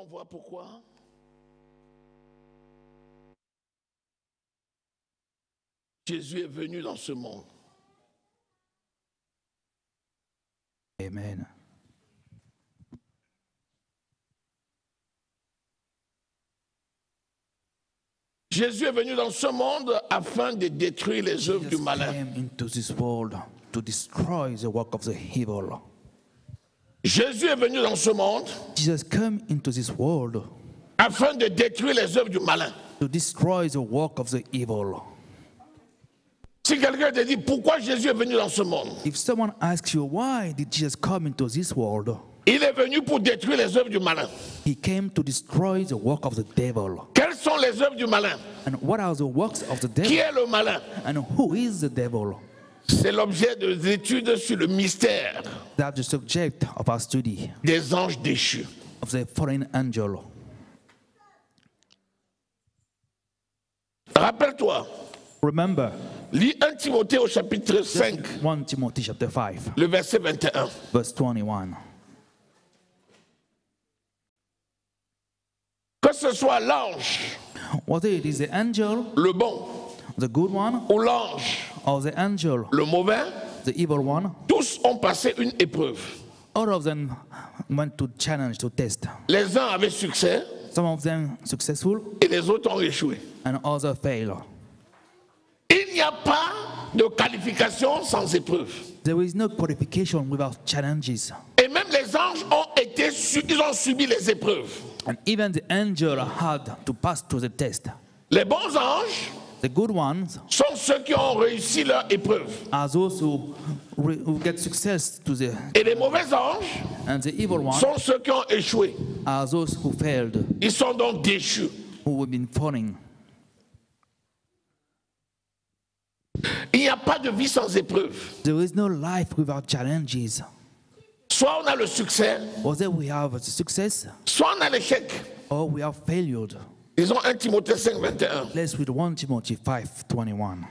voir pourquoi. Jésus est venu dans ce monde. Amen. Jésus est venu dans ce monde afin de détruire les œuvres du Jesus malin. came into this world to destroy the work of the evil. Jésus est venu dans ce monde Jesus came into this world afin de détruire les œuvres du malin. to destroy the work of the evil. Si quelqu'un te dit pourquoi Jésus est venu dans ce monde, If someone asks you why did Jesus come into this world, il est venu pour détruire les œuvres du malin. he came to destroy the work of the devil. Quelles sont les œuvres du malin? And what are the works of the Qui devil? est le malin? And who is the devil? C'est l'objet des études sur le mystère That's the subject of our study, des anges déchus. of the fallen angel. Rappelle-toi, Remember, lis 1 Timothée au chapitre 5, 1 Timothy chapter 5, le verset 21. verse 21. Que ce soit l'ange, Whether it is the angel, le bon, the good one, ou l'ange, or the angel, le mauvais, the evil one, tous ont passé une épreuve. all of them went to challenge, to test. Les uns avaient succès Some of them successful et les autres ont échoué. and others fail. Il n'y a pas de qualification sans épreuve. There is no qualification without challenges. Et même les anges ils ont subi les épreuves. And even the angel had to pass through the test. Les bons anges The good ones sont ceux qui ont réussi leur épreuve. are those who get success to the, Et les mauvais anges and the evil ones sont ceux qui ont échoué. are those who failed, Ils sont donc déchus. who have been falling. Il n'y a pas de vie sans épreuve. There is no life without challenges. Soit on a le succès, Whether we have a success soit on a l'échec. or we have failure. Disons 1 Timothée 5, 21. Let's read 1 Timothy 5:21.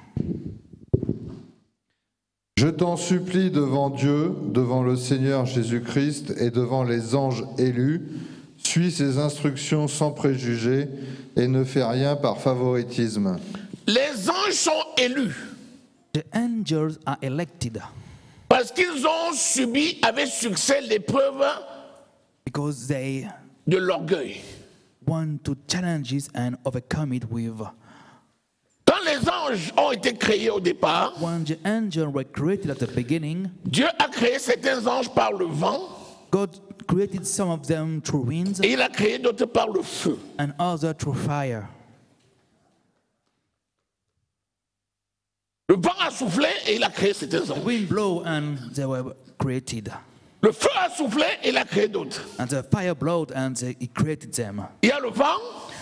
Je t'en supplie devant Dieu, devant le Seigneur Jésus-Christ et devant les anges élus, suis ses instructions sans préjugés et ne fais rien par favoritisme. Les anges sont élus The angels are elected parce qu'ils ont subi avec succès l'épreuve because they de l'orgueil. want to challenge it and overcome it with. Quand les anges ont été créés au départ, When the angels were created at the beginning, Dieu a créé certains anges par le vent God created some of them through winds et il a créé d'autres par le feu. and others through fire. Le vent a soufflé et il a créé certains The anges. wind blew and they were created. Le feu a soufflé et il a créé d'autres. And the fire blew and he created them. Il y a le vent,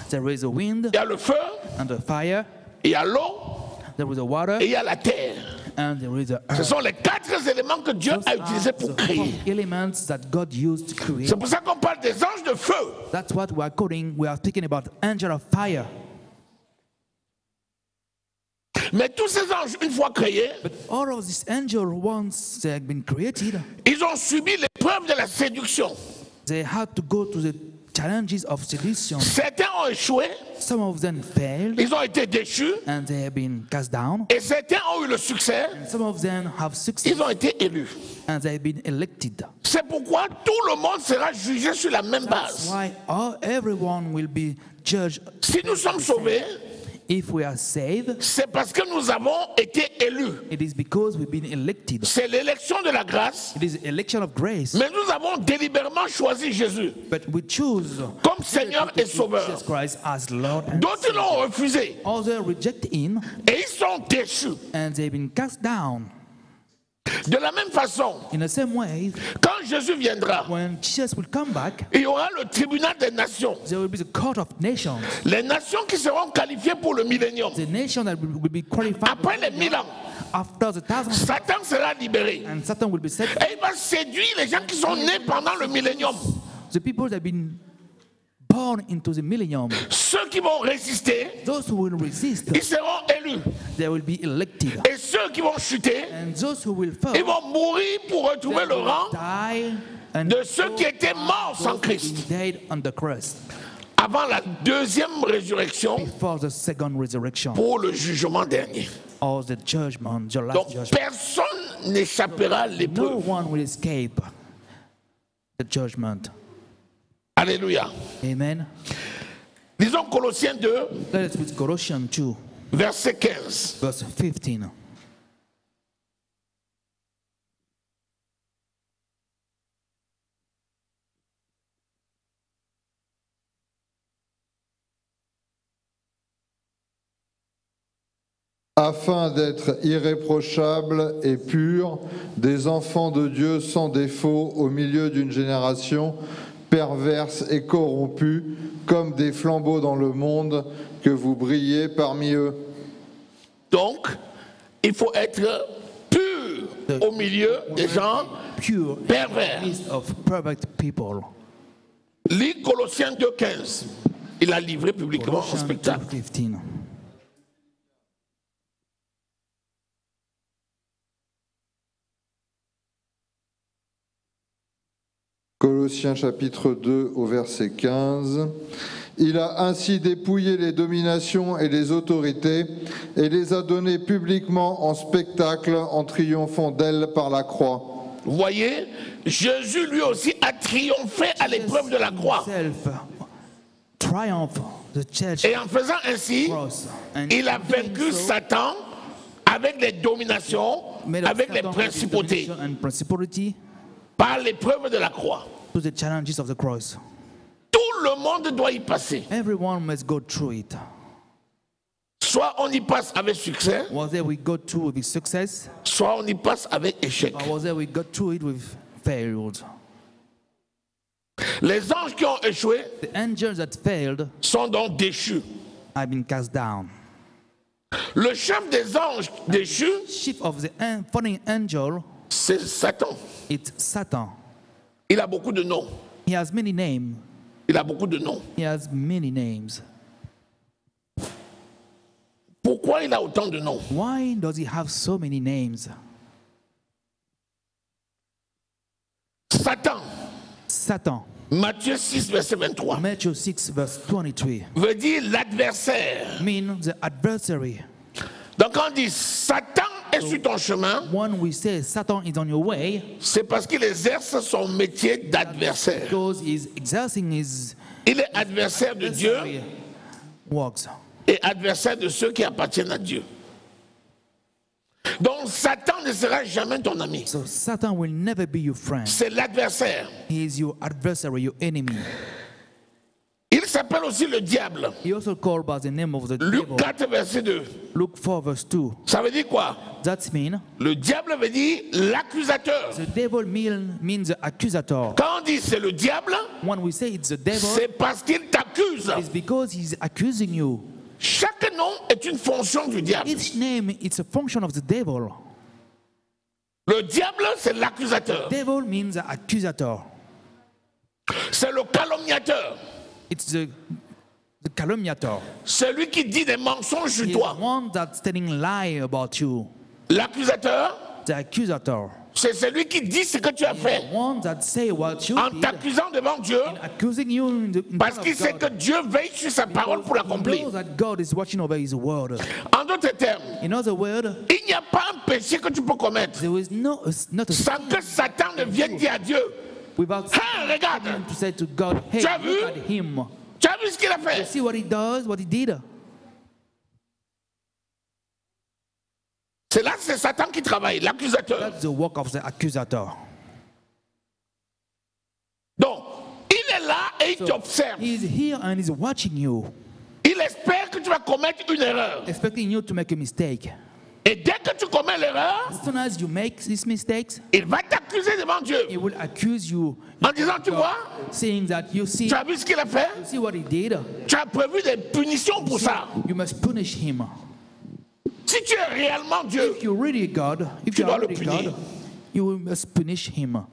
There is a wind il y a le feu, and the fire, il y a l'eau there is a water, et il y a la terre. and there is a Ce earth. sont les quatre éléments que Dieu Those a are utilisés the pour 4 créer. elements that God used to create. C'est pour ça qu'on parle des anges de feu. That's what we are calling, we are speaking about angel of fire. Mais tous ces anges, une fois créés, But all of these angels, once they have been created, ils ont subi l'épreuve de la séduction. they had to go to the challenges of seduction. Certains ont échoué, Some of them failed ils ont été déchus, and they have been cast down. et certains ont eu le succès, Some of them have succeeded ils ont été élus. and they have been elected. C'est pourquoi tout le monde sera jugé sur la même That's base. why everyone will be judged. Si nous sommes sauvés, If we are saved, c'est parce que nous avons été élus. it is because we've been elected. C'est l'élection de la grâce, It is election of grace. mais nous avons délibérément choisi Jésus But we choose comme Seigneur et Sauveur. Jesus Christ as Lord and D'autres l'ont refusé others reject him et ils sont déchus. and they've been cast down. De la même façon, In the same way, quand Jésus viendra, when Jesus will come back, il y aura le tribunal des nations. there will be the court of nations. Les nations qui seront qualifiées pour le millénium. The nation that will be qualified Après les 1000 ans, after the 1,000 Satan sera libéré. and Satan will be set. Et il va séduire les gens qui sont nés pendant le millénium. The people that have been born into the millennium, Ceux qui vont résister, those who will resist, ils seront élus. they will be elected. Et ceux qui vont chuter, And those who will fall, ils vont mourir pour retrouver they le will rang die de ceux qui étaient morts sans Christ Died on the cross avant la deuxième résurrection before the second resurrection pour le jugement dernier. or the judgment, your last Donc judgment. personne n'échappera à No l'épreuve. one will escape the judgment. Alléluia. Amen. Lisons Colossiens 2, Let us read Colossians 2, verset 15. verse 15. Afin d'être irréprochables et purs, des enfants de Dieu sans défaut au milieu d'une génération perverse et corrompue, comme des flambeaux dans le monde, que vous brillez parmi eux. Donc, il faut être pur au milieu des gens Pure pervers. list of perfect people. Lis Colossiens 2, 15. Il a livré publiquement en Colossians spectacle. 2:15. Colossiens chapitre 2 au verset 15. Il a ainsi dépouillé les dominations et les autorités et les a données publiquement en spectacle en triomphant d'elles par la croix. Vous voyez, Jésus lui aussi a triomphé à l'épreuve de la croix. Himself triumph the church Et en faisant ainsi, cross. And il a in doing vaincu so, Satan avec les dominations, made of avec les Satan with his principautés, domination and principality par l'épreuve de la croix. to the challenges of the cross. Tout le monde doit y passer. Everyone must go through it. Soit on y passe avec succès, Whether we go through it with success, soit on y passe avec échec. or whether we go through it with failures. Les anges qui ont échoué The angels that failed sont donc déchus. have been cast down. Le chef des anges déchus, Chief of the fallen angel, c'est Satan. it's Satan. Il a beaucoup de noms. He has many names. Il a beaucoup de noms. He has many names. Pourquoi il a autant de noms? Why does he have so many names? Satan, Satan, Matthieu 6, verset 23, Matthew 6, verse 23, veut dire l'adversaire. means the adversary. Donc quand on dit Satan est sur ton chemin, When we say Satan is on your way, c'est parce qu'il exerce son métier d'adversaire. because he's exerting his Il est adversaire de Dieu adversary works. et adversaire de ceux qui appartiennent à Dieu. Donc Satan ne sera jamais ton ami. So Satan will never be your friend. C'est l'adversaire. He is your adversary, your enemy. Il s'appelle aussi le diable. He also called by the name of the Luc devil. 4, verset 2. Luke 4, verse 2. Ça veut dire quoi? That means Le diable veut dire l'accusateur. the devil means the accusator. Quand on dit c'est le diable, When we say it's the devil, c'est parce qu'il t'accuse. it's because he's accusing you. Chaque nom est une fonction du diable. Each name, it's a function of the devil. Le diable, c'est l'accusateur. Devil means the accusator. C'est le calomniateur. It's the calumniator. Celui qui dit des mensonges sur He's toi. the one that's telling lie about you. L'accusateur, The accusator. c'est celui qui dit ce que tu as fait The one that say what you en did, t'accusant devant Dieu accusing you in parce front qu'il of sait que God. Dieu veille sur sa parole pour He l'accomplir. knows that God is watching over his word. En d'autres termes, In other words, il n'y a pas un péché que tu peux commettre there is not a sans que Satan ne vienne dire à Dieu, without hey, regarde, to say to God, hey, Tu as look vu? at him. tu as vu ce qu'il a fait? See what he does, what he did. C'est là, c'est Satan qui travaille, l'accusateur. That's the work of the accusator. Donc, il est là et il t'observe. He's here and he's watching you, Il espère que tu vas commettre une erreur. expecting you to make a mistake. Et dès que tu commets l'erreur, As soon as you make these mistakes, il va t'accuser devant Dieu he will accuse you, en disant, tu vois, saying that you see vu ce qu'il a fait? see what he did. Tu as prévu des punitions pour ça. You must punish him. Si tu es réellement Dieu, If you're really God, if Tu you dois are le really punir. God, you must punish him.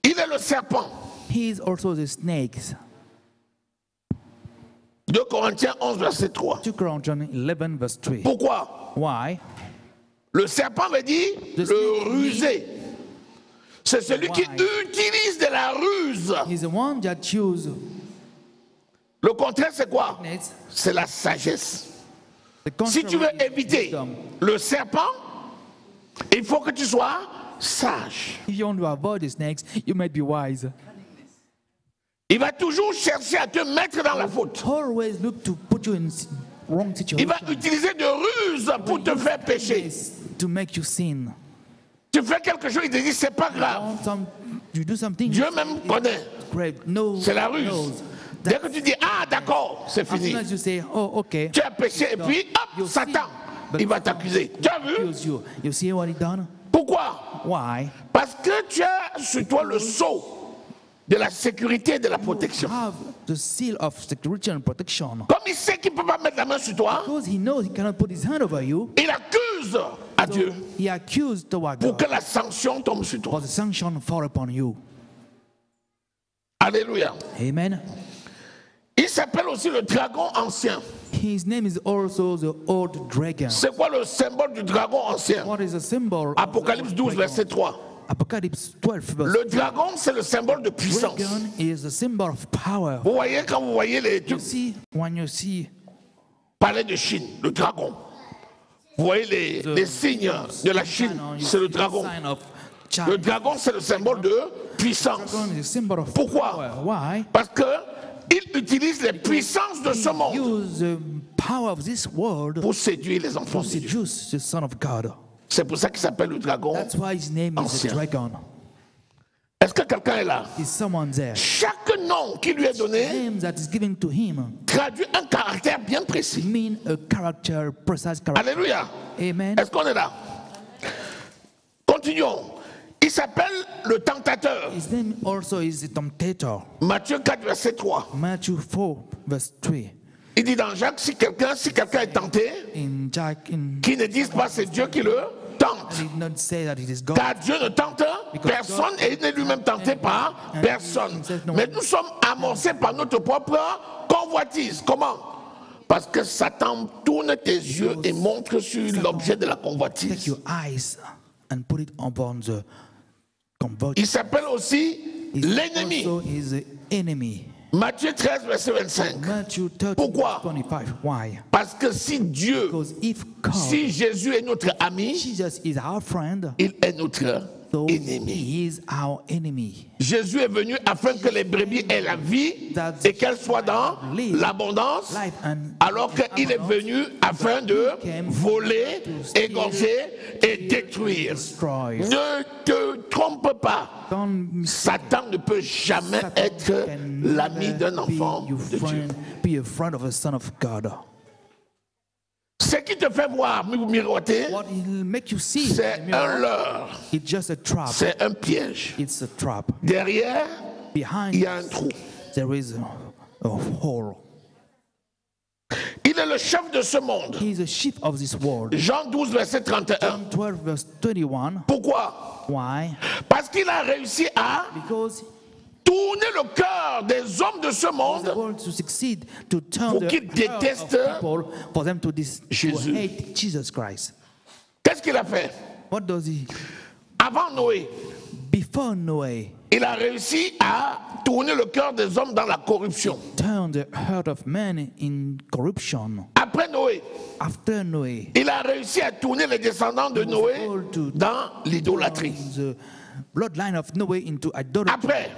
il est le serpent. He is also the snake. 2 Corinthiens 11, verset 3. 2 Corinthians 11, verse 3. Pourquoi? Why? Le serpent veut dire The le snake rusé. C'est celui qui utilise de la ruse. He's the one that chooses Le contraire, c'est quoi? next. C'est la sagesse. The Si tu veux contrary is éviter wisdom. le serpent, il faut que tu sois sage. If you want to avoid the snakes, you might be wise. Il va toujours chercher à te mettre dans la faute. Always look to put you in wrong Il situation. va utiliser de ruses pour te faire pécher. To make you sin. Tu fais quelque chose, il te dit c'est pas grave. You do something. Dieu même connaît. Great. No. C'est la ruse. knows. Dès que tu dis ah d'accord, c'est As soon fini. as you say, oh, okay. Tu as péché et puis hop, Satan, il va t'accuser. Tu as vu? Accuse you. You see what he done? Pourquoi? Why? Parce que tu as sur toi le sceau de la sécurité et de la protection. Have the seal of security and protection. Comme il sait qu'il ne peut pas mettre la main sur toi, Because he knows he cannot put his hand over you. il accuse à Dieu He accused the pour God que la sanction tombe sur toi. for the sanction fall upon you. Alléluia. Amen. Il s'appelle aussi le dragon ancien. His name is also the old dragon. C'est quoi le symbole du dragon ancien? What is the symbol of Apocalypse the 12, dragon? verset 3. Apocalypse 12 verse. Le dragon, c'est le symbole de puissance. Dragon is the symbol of power. Vous voyez, quand vous voyez les You see, when you see palais de Chine, le dragon. Vous voyez les signes de la Chine, c'est le dragon. sign of Le China. dragon, c'est le symbole de puissance. Dragon is a symbol of Pourquoi? power. Why? Parce que il utilise les puissances de ce monde Use the power of this world pour séduire les enfants to de Dieu. seduce the Son of God. C'est pour ça qu'il s'appelle le dragon. That's why his name is Ancien. the dragon. Est-ce que quelqu'un est là? Is someone there? Chaque nom qui lui est donné Name that is given to him traduit un caractère bien précis. mean a character, precise character. Alléluia. Amen. Est-ce qu'on est là? Continuons. Il s'appelle le tentateur. His name also is the temptator. Matthieu 4, verset 3. Matthew 4 verse 3. Il dit dans Jacques, si quelqu'un est tenté, In Jack, in qu'il ne dise pas c'est Dieu qui le tente. I did not say that it is God. Car Dieu ne tente personne et il n'est lui-même tenté par personne. Mais nous sommes amorcés par notre propre convoitise. Comment? Parce que Satan tourne tes yeux et montre sur l'objet de la Take convoitise. your eyes and put it upon the convert. Il s'appelle aussi l'ennemi. Also is the enemy. Matthieu 13, verset 25. Matthew 13 Pourquoi? 25. Why? Parce que si Dieu, Because if God, si Jésus est notre ami, Jesus is our friend, il est notre so ennemi. he is our enemy. Jésus est venu afin que les brebis aient la vie et qu'elles soient dans l'abondance, alors qu'il est venu afin de voler, égorger et détruire. Destroy. Ne te trompe pas. Don't Satan ne peut jamais être l'ami d'un enfant be your de Dieu. friend, be a friend of a son of God. Ce qui te fait voir miroiter, What he'll make you see, c'est un leurre, it's just a trap. c'est un piège. It's a trap. Derrière, Behind il y a un trou. there is a hole. Il est le chef de ce monde. He is a chief of this world. Jean 12, verset 31. John 12 verse 21. Pourquoi? Why? Parce qu'il a réussi à Because tourner le cœur des hommes de ce the monde world to succeed to turn Pour the qu'ils heart of détestent people for them to Jésus. hate Jesus Christ. Qu'est-ce qu'il a fait? What does he? Avant Noé, Before Noah, il a réussi à tourner le cœur des hommes dans la corruption. turn the heart of man in corruption. Après Noé, After Noah, il a réussi à tourner les descendants de Noé dans l'idolâtrie. the bloodline of Noah into idolatry. Après,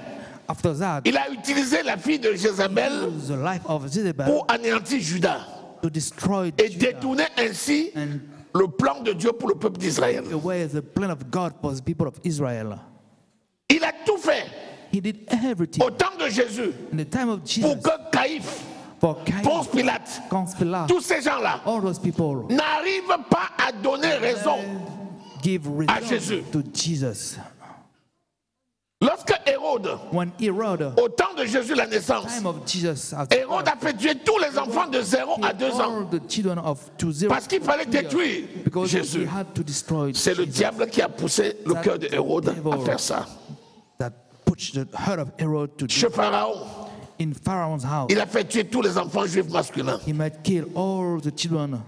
After that, il a utilisé la fille de Jézabel the life of Jezebel pour anéantir Judas to destroy et Judah détourner ainsi and le plan de Dieu pour le peuple d'Israël. away the plan of God for the people of Israel. Il a tout fait He did everything au temps de Jésus in the time of Jesus pour que Caïphe, for Ponce Cain, Pilate, Conspila, tous ces gens-là all those people n'arrivent pas à donner raison. give à reason Jésus. to Jesus. Lorsque Hérode, When Herod, au temps de Jésus la naissance, time of Jesus, has Hérode a fait tuer tous les enfants de 0 à 2 all ans the children of to zero parce qu'il fallait détruire because he Jésus. had to destroy C'est le Jesus. diable qui a poussé le cœur de Hérode à faire ça. That pushed the heart of Herod to Chez Pharaon, in Pharaoh's house. il a fait tuer tous les enfants juifs masculins. He might kill all the children.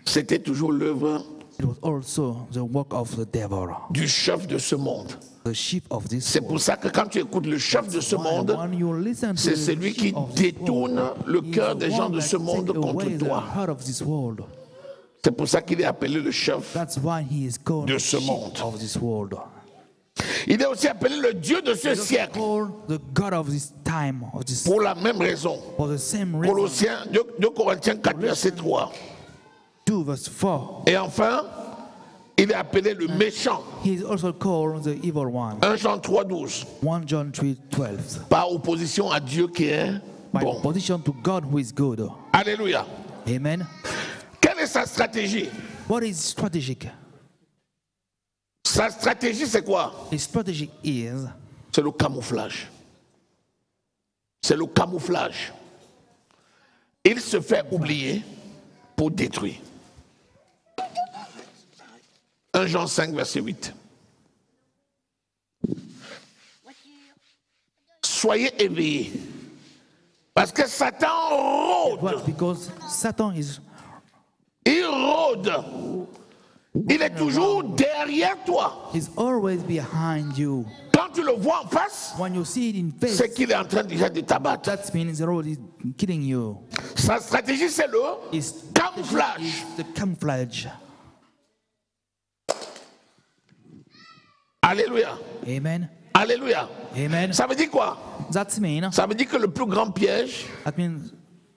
C'était toujours l'œuvre It was also the work of the devil, du chef de ce monde. the chief of this C'est pour world. ça que quand tu écoutes le chef de ce Why, monde, when you listen to c'est the celui qui chief of this détourne world, le he is cœur the des gens one de that ce monde take contre away the toi. heart of this world. C'est pour ça qu'il est appelé le chef. That's why he is called De the ce chief monde. of this world. Il est aussi appelé le Dieu de ce He is siècle called the God of this time, of this, pour la même raison. for the same reason. Colossiens, 2 Corinthiens 4, verset 3. 2 verse 4. Et enfin, il est appelé le méchant. He is also called the evil one. 1 Jean 3, 12. 1 John 3:12. Par opposition à Dieu qui est By bon. opposition to God who is good. Alléluia. Amen. Quelle est sa stratégie? What is strategic? Sa stratégie, c'est quoi? His strategy is C'est le camouflage. C'est le camouflage. Il se fait oublier pour détruire. 1 Jean 5, verset 8. Soyez éveillés. Parce que Satan rôde. what? Because Satan is Il rôde. Il est toujours derrière toi. is always behind you. Quand tu le vois en face, When you see it in face, c'est qu'il est en train déjà de t'abattre. that means the road is killing you. Sa stratégie, c'est le Is camouflage. the camouflage. Alléluia. Amen. Alléluia. Amen. Ça veut dire quoi? That means Ça veut dire que le plus grand piège,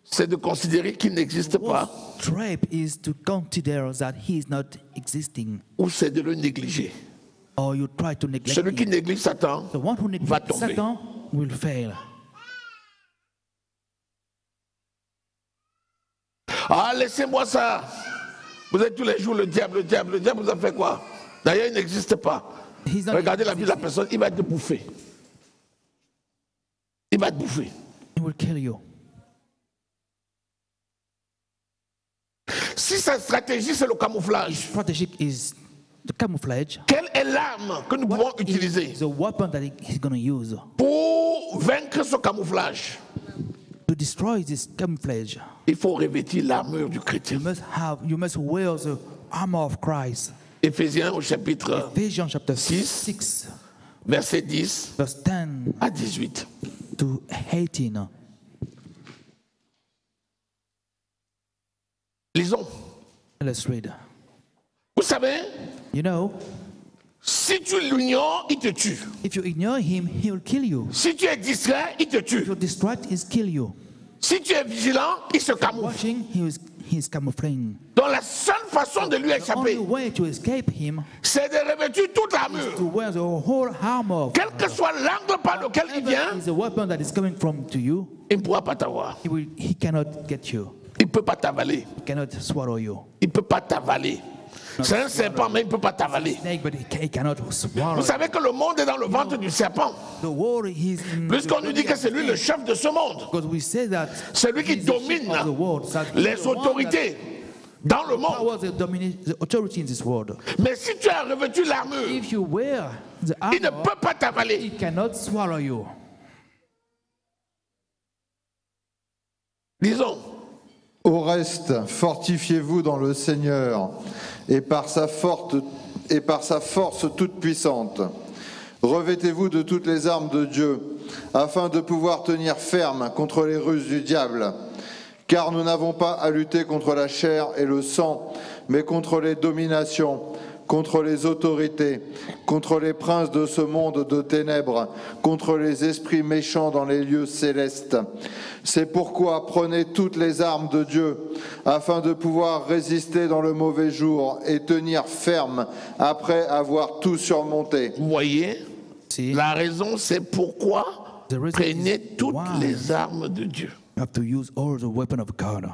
c'est de considérer qu'il n'existe pas trap is to consider that he is not existing, ou c'est de le négliger. or you try to neglect Celui qui him. néglige Satan The one who va neglects tomber. Satan will fail. Ah, laissez-moi ça. Vous êtes tous les jours le diable, le diable, le diable vous a fait quoi? D'ailleurs, il n'existe pas. He's not Regardez la vie de la existing. personne, il va être bouffé. Il va être bouffé. He will kill you. Si sa stratégie, c'est le camouflage, Strategic is the camouflage. quelle est l'arme que nous pouvons What utiliser is the weapon that he's going to use pour vaincre ce camouflage? to destroy this camouflage? Il faut revêtir l'armure du chrétien. You must wear the armor of Christ. Éphésiens au chapitre Ephesians chapter 6, 6, verset 10 verse 10 à 18. to 18. Lisons. Let's read. Vous savez, You know, si tu l'ignores, il te tue. if you ignore him, he will kill you. Si tu es distrait, il te If tue. you distract, he'll kill you. Si tu es vigilant, il se camoufle. Watching, he's camouflaging. Donc la seule façon de lui The only échapper, way to escape him c'est de revêtir toute is l'armure. to wear the whole armor of Quel que soit l'angle par lequel il vient, is a weapon that is coming from to you. il ne pourra pas t'avoir. He cannot get you. Il ne peut pas t'avaler. He cannot swallow you. Il ne peut pas t'avaler. C'est un serpent, mais il ne peut pas t'avaler. Snake, but he cannot swallow. Vous savez que le monde est dans le ventre du serpent. The world is in Puisqu'on the nous dit belly que c'est of lui the le snake. chef de ce monde, Because we say that celui qui he's the chief domine of the world, that he's les the one autorités dans le that monde. powers the authority in this world. Mais si tu as revêtu l'armure, If you wear the il ne armor, peut pas t'avaler. he cannot swallow you. Disons, Au reste, fortifiez-vous dans le Seigneur et par sa force toute puissante. Revêtez-vous de toutes les armes de Dieu, afin de pouvoir tenir ferme contre les ruses du diable. Car nous n'avons pas à lutter contre la chair et le sang, mais contre les dominations, contre les autorités, contre les princes de ce monde de ténèbres, contre les esprits méchants dans les lieux célestes. C'est pourquoi prenez toutes les armes de Dieu, afin de pouvoir résister dans le mauvais jour et tenir ferme après avoir tout surmonté. vous voyez, See, la raison c'est pourquoi The reason prenez is toutes why. les armes de Dieu. you have to use all the weapon of God.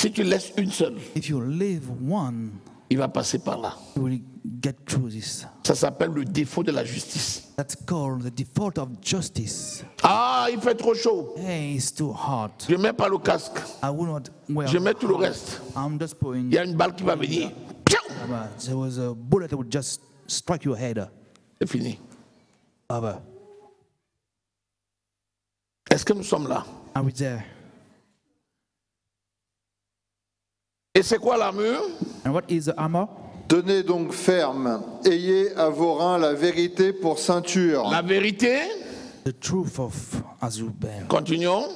Si tu laisses une seule, If you leave one, il va passer par là. you will get through this. Ça s'appelle le défaut de la justice. That's called the default of justice. Ah, il fait trop chaud. Hey, it's too hot. Je mets pas le casque. I will not wear. Je mets tout le reste. I'm just putting. Il y a une balle qui va venir. Piou! There was a bullet that would just strike your head. C'est fini. Over. Est-ce que nous sommes là? Are we there? Et c'est quoi l'armure? And what is the armor? Tenez donc ferme, ayez à vos reins la vérité pour ceinture. La vérité, The truth as you bear. continuons.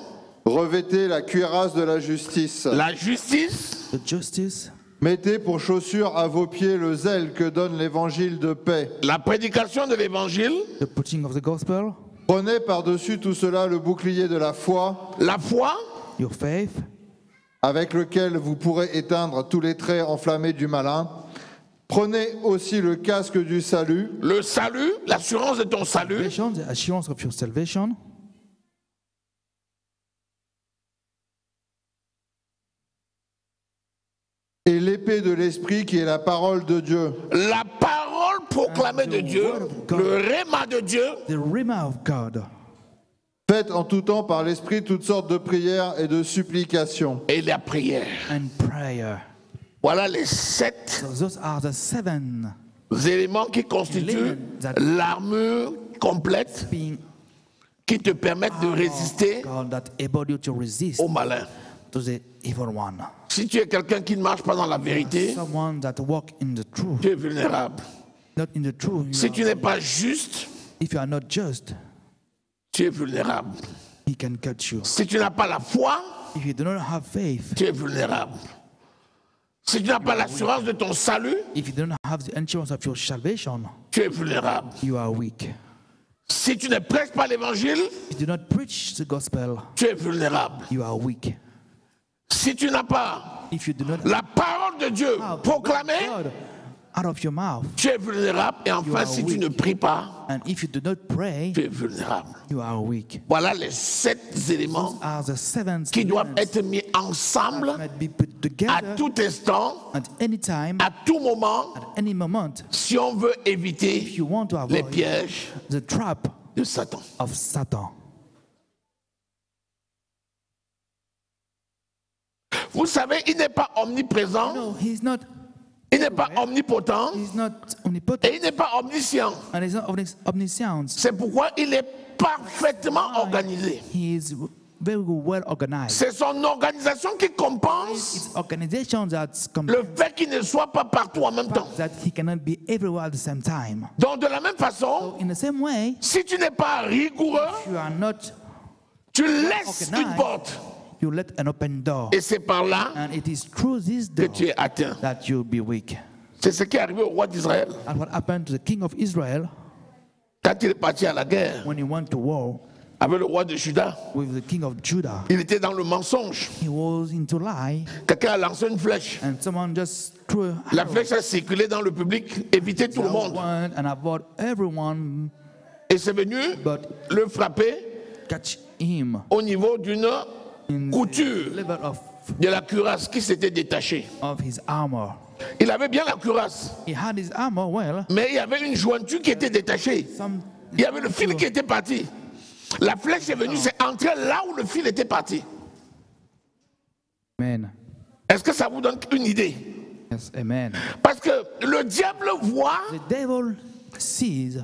Revêtez la cuirasse de la justice. La justice, The justice. Mettez pour chaussure à vos pieds le zèle que donne l'évangile de paix. la prédication de l'évangile, The preaching of the gospel. Prenez par-dessus tout cela le bouclier de la foi, la foi, Your faith. avec lequel vous pourrez éteindre tous les traits enflammés du malin. Prenez aussi le casque du salut, le salut, l'assurance de ton salut, Salvation, the assurance of your salvation. et l'épée de l'esprit qui est la parole de Dieu. la parole proclamée de Dieu, le réma de Dieu, The rhema of God. Faites en tout temps par l'esprit toutes sortes de prières et de supplications. et la prière. And prayer. Voilà les 7 So those are the 7 éléments qui constituent l'armure complète being qui te permettent de résister God that able you to resist au malin. to the evil one. Si tu es quelqu'un qui ne marche pas dans la vérité, Someone that walk in the truth, tu es vulnérable. not in the truth. Si tu n'es pas juste, If you are not just, tu es vulnérable. he can cut you. Si tu n'as pas la foi, If you do not have faith, tu es vulnérable. Si tu n'as pas l'assurance de ton salut, if you do not have the insurance of your salvation, tu es vulnérable. you are weak. Si tu ne prêches pas l'évangile, If you do not preach the gospel, tu es vulnérable. you are weak. Si tu n'as pas If you do not la parole de Dieu have proclamée, God out of your mouth, tu es vulnérable. Et enfin, are si tu weak. ne pries pas, and if you do not pray, tu es vulnérable. you are weak. Voilà les 7 éléments Are the 7 qui doivent elements être mis ensemble that might be put à together tout instant, at any time, à tout moment, at any moment, si on veut if éviter you want to les avoid pièges the trap de Satan. of Satan. Vous savez, il n'est pas omniprésent, No, he's not. il n'est pas omnipotent He's not omnipotent, et il n'est pas omniscient. and he's not omniscient. C'est pourquoi il est parfaitement organisé. He is very well organized. C'est son organisation qui compense It's organization that's le fait qu'il ne soit pas partout en même temps. that he cannot be everywhere at the same time. Donc de la même façon, In the same way, si tu n'es pas rigoureux, you are not tu laisses une organized. porte You let an open door, et c'est par là and it is through this que door tu es atteint. that you'll be weak. C'est ce qui est arrivé au roi d'Israël And what happened to the king of Israel quand il est parti à la guerre when he went to war avec le roi de Juda. with the king of Judah? Il était dans le mensonge. He was into lie, Quelqu'un a lancé une flèche. and someone just threw a La arrow flèche a circulé dans le public, évité tout le monde. down and about everyone Et c'est venu but le frapper catch him au niveau d'une in couture the level de la cuirasse qui s'était détachée. of his armor. Il avait bien la cuirasse, He had his armor well. mais il y avait une jointure qui était détachée. Some Il y avait le fil qui était parti. La flèche est venue, c'est entré là où le fil était parti. Amen. Est-ce que ça vous donne une idée? Yes, amen. Parce que le diable voit The devil sees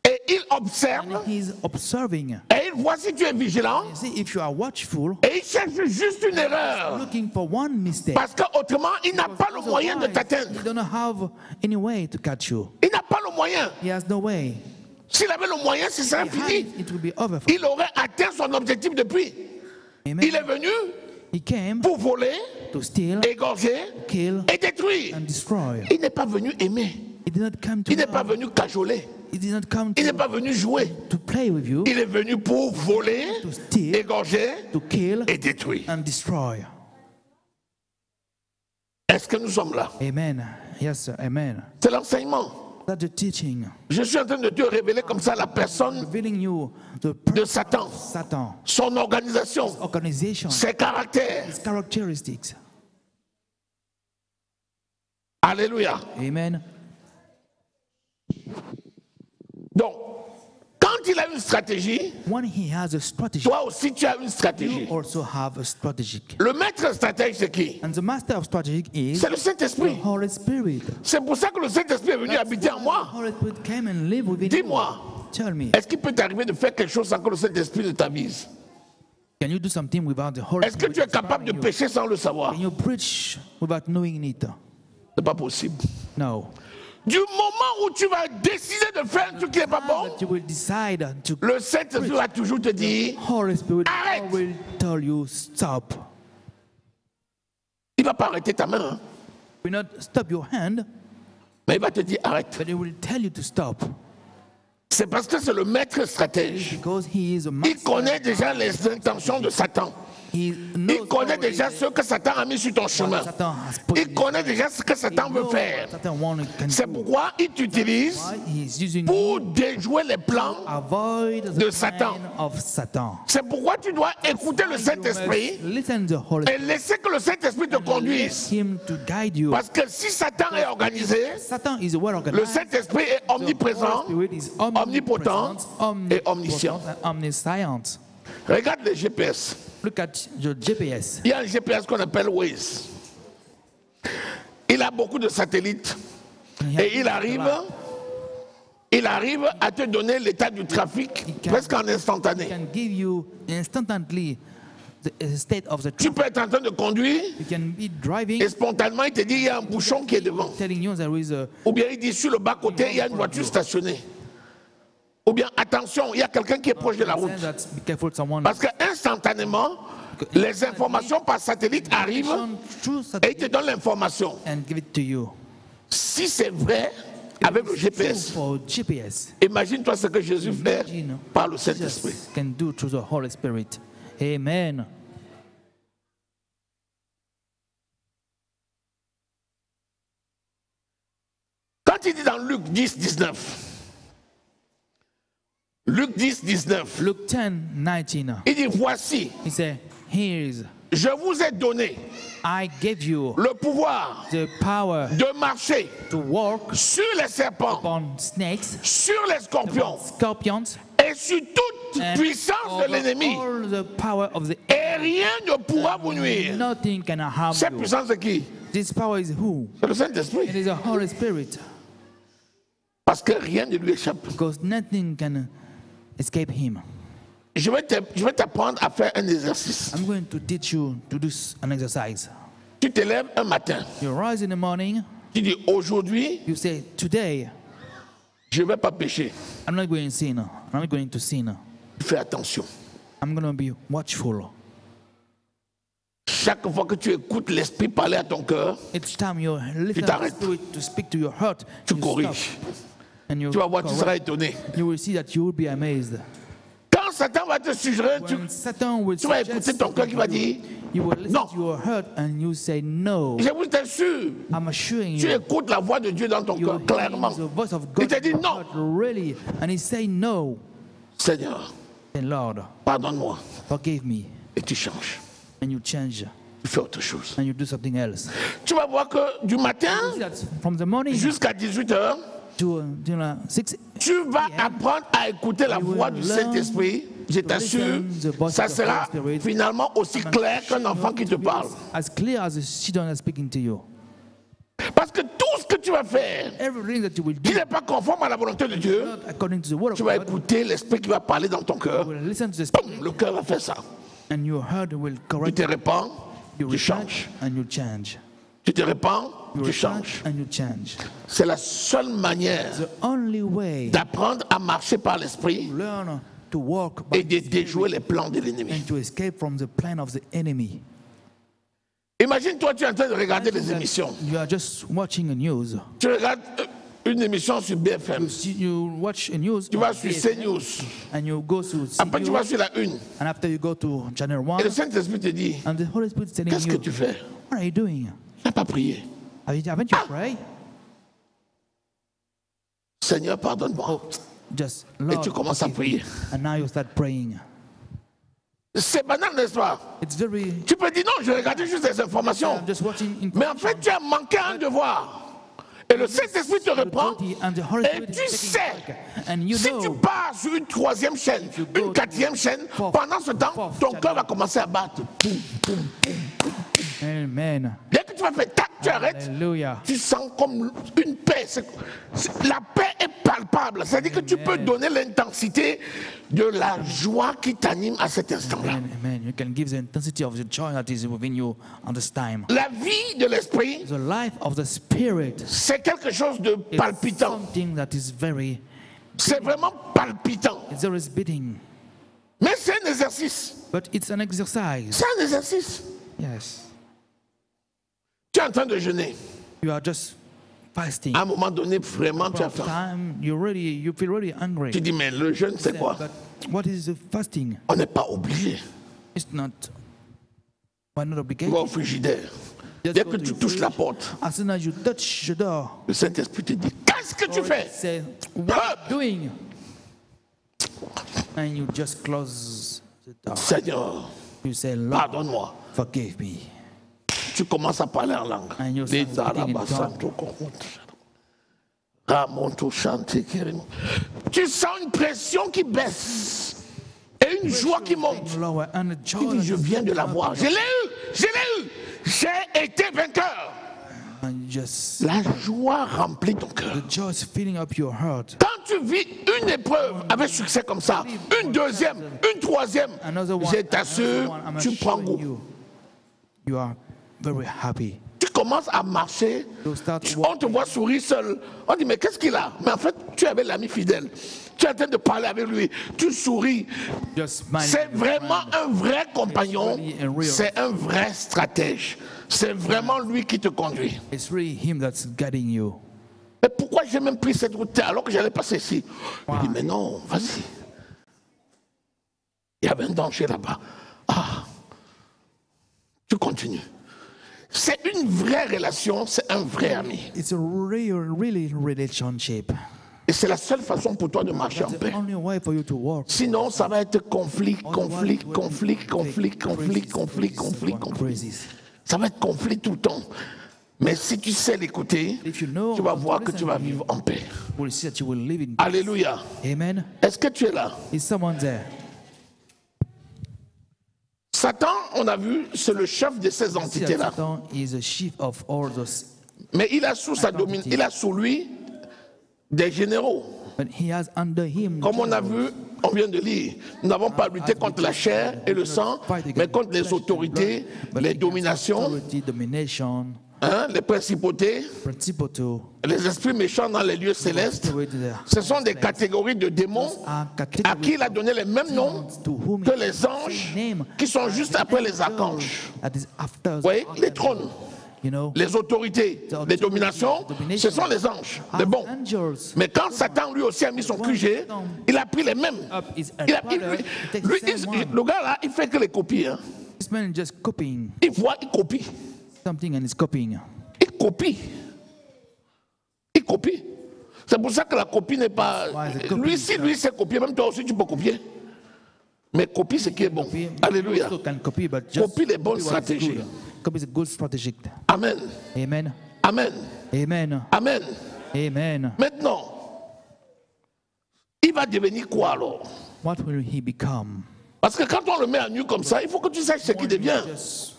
et il observe and he's observing. et il voit si tu es vigilant You see, if you are watchful, et il cherche juste une erreur. looking for one mistake, Parce qu'autrement, il n'a pas le moyen de otherwise, t'atteindre. he don't have any way to catch you. Il n'a pas le moyen. He has no way. S'il avait le moyen, ce serait He had fini. it, it will be over for him. Il aurait atteint son objectif depuis. Amen. Il est venu He came pour voler, to steal, égorger kill, et détruire. and destroy. Il n'est pas venu aimer. He did not come to Il n'est pas love. venu cajoler. He did not come Il n'est to, pas venu jouer. to play with you, Il est venu pour voler, to steal, égorger to kill, et détruire. and destroy. Est-ce que nous sommes là? Amen. Yes, sir. Amen. C'est l'enseignement. That's the teaching. Je suis en train de te révéler comme ça la personne Revealing you the de purpose Satan, of Satan, son organisation, organization, ses caractères. his characteristics. Alléluia. Amen. Donc, quand il a une stratégie, When he has a strategy, toi aussi tu as une you stratégie. also have a strategy. Le maître stratège, c'est qui? And the master of strategy is C'est le the Saint-Esprit. Holy Spirit. C'est pour ça que le Saint-Esprit est venu habiter en The moi. Holy Spirit came and lived within Dis-moi, you. Tell me, est-ce qu'il peut t'arriver de faire quelque chose sans que le Saint-Esprit ne t'avise? can you do something without the Holy Est-ce que Spirit? tu es capable de inspiring you? pécher sans le savoir? Can you preach without knowing it? C'est pas possible. No. Du moment où tu vas décider de faire un truc qui n'est pas bon, That you will decide to le Saint-Esprit va toujours te dire, Holy Spirit arrête. will tell you stop. Il ne va pas arrêter ta main, hein, Will not stop your hand, mais il va te dire arrête. but he will tell you to stop. C'est parce que c'est le maître stratège. Because he is a Il master. connaît déjà les intentions de Satan. He Il knows connaît already déjà ce que Satan a mis sur ton chemin. Satan has put Il connaît déjà ce que Satan veut faire. C'est pourquoi il t'utilise He is using pour déjouer les plans. avoid the de plan Satan. of Satan. C'est pourquoi tu dois écouter le Saint-Esprit Listen to the Holy et laisser que le Saint-Esprit te Spirit. Let conduise. him to guide you. Parce que si Satan est organisé, Satan is well le organized. Saint-Esprit est omniprésent, The Holy Spirit is omnipotent et omniscient. and omniscient. Regarde les GPS. Look at your GPS. Il y a un GPS qu'on appelle Waze. Il a beaucoup de satellites et il arrive à te donner l'état du trafic presque en instantané. Can give you instantly the state of the Tu traffic. peux être en train de conduire You can be driving, et spontanément il te dit il y a un bouchon qui est devant. telling you there is a Ou bien il dit sur le bas-côté il y a une voiture stationnée. Ou bien attention, il y a quelqu'un qui est proche de la route. that be careful someone. Parce qu'instantanément, les informations par satellite arrivent Through et il te donne l'information. and give it to you. Si c'est vrai, avec le GPS, For GPS, imagine-toi ce que Jésus fait par le Saint-Esprit. Jesus can do through the Holy Spirit. Amen. Quand il dit dans Luc 10, 19, Luc 10, 19, Luke 10:19. il dit voici, He said, "Here's je vous ai donné I gave you le pouvoir the power de marcher to walk sur les serpents, upon snakes, sur les scorpions scorpions, et sur toute and puissance de over l'ennemi. all the power of the Et rien ne pourra vous nuire. Nothing can harm Cette you." puissance c'est qui? This power is who? C'est le Saint-Esprit. It is the Holy Spirit. Parce que rien ne lui échappe. Because nothing can escape him. Je vais t'apprendre à faire un exercice. I'm going to teach you to do an exercise. Tu te lèves un matin. You rise in the morning, Tu dis aujourd'hui, you say, "Today, je ne vais pas pécher. I'm not going to sin. I'm not going to sin. Fais attention. I'm going to be watchful." Chaque fois que tu écoutes l'Esprit parler à ton cœur, Each time you listen to the t'arrêtes. Spirit to speak to your heart, tu you corriges. stop and you Tu vas voir, tu correct. seras étonné. You will see that you will be amazed. Quand Satan va te suggérer, When Satan will tu vas suggest écouter ton cœur qui va something to dire, you will listen non. to your heart and you say no. je vous assure, I'm assuring tu you. écoutes la voix de Dieu dans ton You cœur hear clairement. the voice of Il God te dit in your non. heart, really, and he say no. Seigneur, Then Lord, pardonne-moi. forgive me, Et tu changes. and you change Tu fais autre chose. and you do something else. Tu vas voir que du matin You see that from the morning jusqu'à 18h, to 6 tu vas apprendre à écouter la You voix will du learn Saint-Esprit. Je to t'assure, listen the voice ça of the sera Holy Spirit. finalement aussi clair qu'un enfant qui te parle. as clear as the children are speaking to you. Parce que tout ce que tu vas faire, Everything that you will qui do, n'est pas conforme à la volonté de Dieu, not according to the word of tu vas God, écouter l'Esprit qui va parler dans ton cœur. you will listen to the Spirit, Boum, le cœur va faire ça. and your heart will Tu correct. te répands, You tu repent changes. and you change. Tu te répands, You tu repent changes. and you change. C'est la seule manière The only way d'apprendre à marcher par l'Esprit to learn to walk by et de the déjouer Spirit les plans de l'ennemi. and to escape from the plan of the enemy. Imagine-toi, tu es en train de regarder les émissions. You are just watching the news. Tu regardes une émission sur BFM. You watch a news, Tu vas on sur BFM, CNews. and you go to Après, tu vas CNews, sur la une. and after you go to Channel 1, Et le Saint-Esprit te dit, and the Holy Spirit is telling qu'est-ce que you, tu fais? what are you doing? Tu n'as pas prié. Haven't you prayed? Seigneur, pardonne-moi. Just, Et Lord, tu commences à forgive me. prier. And now you start praying. C'est banal, n'est-ce pas? It's very, Tu peux dire non, je regardais juste des informations. I'm just watching Mais en fait, tu as manqué un devoir. Et le Saint-Esprit te reprend. and the Holy Et Spirit is tu taking sais, back. And you si tu know, pars sur une troisième chaîne, une quatrième chaîne, pendant ce temps, ton cœur va commencer à battre. Poum, poum, poum, poum, poum. Amen. Dès que tu vas faire tac, tu arrêtes, Hallelujah. tu sens comme une paix. La paix est palpable. C'est-à-dire que tu peux donner l'intensité de la joie qui t'anime à cet instant-là. Amen. You can give the intensity of the joy that is within you on this time. La vie de l'esprit, The life of the Spirit c'est quelque chose de is palpitant. something that is very, C'est vraiment palpitant. there is beating. Mais c'est un exercice. But it's an exercise. C'est un exercice. Yes. Tu es en train de jeûner. You are just fasting. À un moment donné, vraiment, tu as faim. Time you feel really hungry. Tu dis, mais le jeûne, c'est quoi? But what is the fasting? On n'est pas obligé. It's not. We're not Tu obligated. vas au frigidaire. Just Dès go que to tu the touches la fridge. porte, As soon as you touch the door, le Saint-Esprit te dit, qu'est-ce que tu fais? say, what are you doing? And you just close the door. Seigneur, You say, Lord, pardonne-moi. forgive me. Tu commences à parler en langue. And you Les start speaking in arabasanto koronto. Ramonto chante keremo. Tu sens une pression qui baisse et une joie qui monte. Lower and the Tu joy dis, je that is viens de coming up l'avoir. in Je l'ai eu, je l'ai eu. J'ai été vainqueur. And you just La joie remplit ton cœur. the joy is filling up your heart. Quand tu vis une épreuve avec succès comme ça, une deuxième, une troisième, Another one, je t'assure, another one, I'm tu prends assuring goût. you are very happy. Tu commences à marcher, You start on te voit sourire seul. On dit, mais qu'est-ce qu'il a? Mais en fait, tu es avec l'ami fidèle. Tu es en train de parler avec lui. Tu souris. Just smiling C'est with your vraiment friend. un vrai compagnon. It's really a real- C'est un vrai stratège. C'est vraiment lui qui te conduit. It's really him that's guiding you. Mais pourquoi j'ai même pris cette route alors que j'allais passer ici? Je dis, mais non, vas-y. Il y avait un danger là-bas. Ah, tu continues. C'est une vraie relation, c'est un vrai ami. It's a really relationship. Et c'est la seule façon pour toi de marcher en That's paix. the only way for you to walk. Sinon, ça va être conflit. Ça va être conflit tout le temps. Mais si tu sais l'écouter, If you know tu vas how to voir que listen tu vas to him, vivre en paix. you will see that you will live in. Alléluia. Amen. Est-ce que tu es là? Is someone there? Satan, on a vu, c'est le chef de ces See that entités-là. Satan is a chief of all those, Mais il a sous sa domine, il a sous lui des généraux. but he has under him. Comme on a vu, on vient de lire, nous n'avons pas lutté contre la chair et le sang, mais contre les autorités, les dominations, Authority, domination, hein, les principautés, principality, les esprits méchants dans les lieux célestes. Ce sont des catégories de démons à qui il a donné les mêmes noms que les anges qui sont juste après les archanges. Vous voyez, les trônes, You know, les autorités, les dominations, ce sont les anges, les bons. angels. Mais quand Satan lui aussi a mis son QG, il a pris les mêmes. Le gars là, il fait que les copies. Hein. This man is just copying Il voit, il copie. something and is copying. Il copie. Il copie. C'est pour ça que la copie n'est pas. Lui, si lui sait copier, même toi aussi tu peux copier. Mais copie ce qui est bon. Alléluia. Also can copy, but just Copie les bonnes copy what is stratégies. good. Copy is a good strategy. Amen. Amen. Amen. Amen. Amen. Amen. Maintenant, il va devenir quoi alors? What will he become? Parce que quand on le met à nu comme ça, il faut que tu saches ce qu'il devient. Just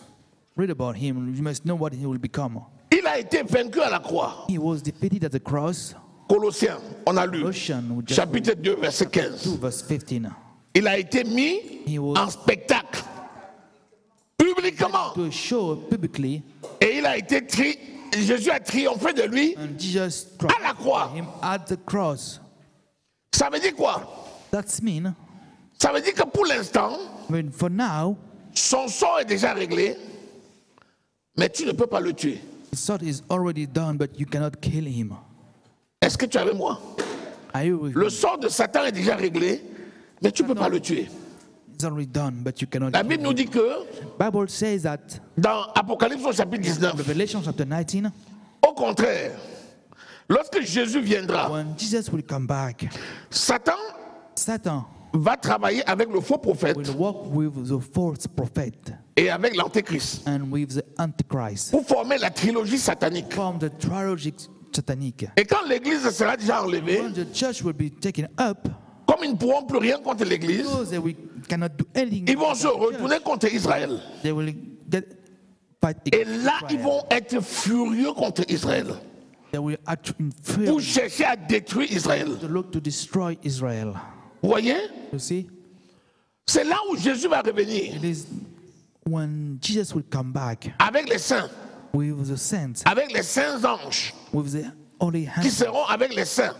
read about him. You must know what he will become. Il a été vaincu à la croix. He was defeated at the cross. Colossiens, on a lu. Colossians, we just Chapitre 2, verset 2 15. verse 15. Il a été mis He was en spectacle, publiquement. to show publicly, Et il a été Jésus a triomphé de lui. and Jesus À la croix. triumphed him at the cross. Ça veut dire quoi? That's mean. Ça veut dire que pour l'instant, I mean, for now, son sort est déjà réglé, mais tu ne peux pas le tuer. the sword is already done, but you cannot kill him. Est-ce que tu es avec moi? Are you with Le me? sort de Satan est déjà réglé, mais tu ne peux pas le tuer. It's already done, but you cannot La kill Bible nous him. dit que Bible says that dans Apocalypse au chapitre 19, Revelation chapter 19, au contraire, lorsque Jésus viendra, when Jesus will come back, Satan Satan va travailler avec le faux prophète will walk with the false prophet et avec l'antéchrist and with the Antichrist, pour former la trilogie satanique. from the trilogy satanic. Et quand l'église sera déjà enlevée, When the church will be taken up, comme ils ne pourront plus rien contre l'église, because they cannot do anything, ils vont se retourner contre Israël. they will get fight Et against là, ils Israel. vont être furieux contre Israël They will act in pour fear chercher à détruire Israël. to look to destroy Israel. Vous voyez? You see, C'est là où Jésus va revenir it is when Jesus will come back avec les saints, with the saints, avec les saints anges with the holy qui hands seront avec les saints,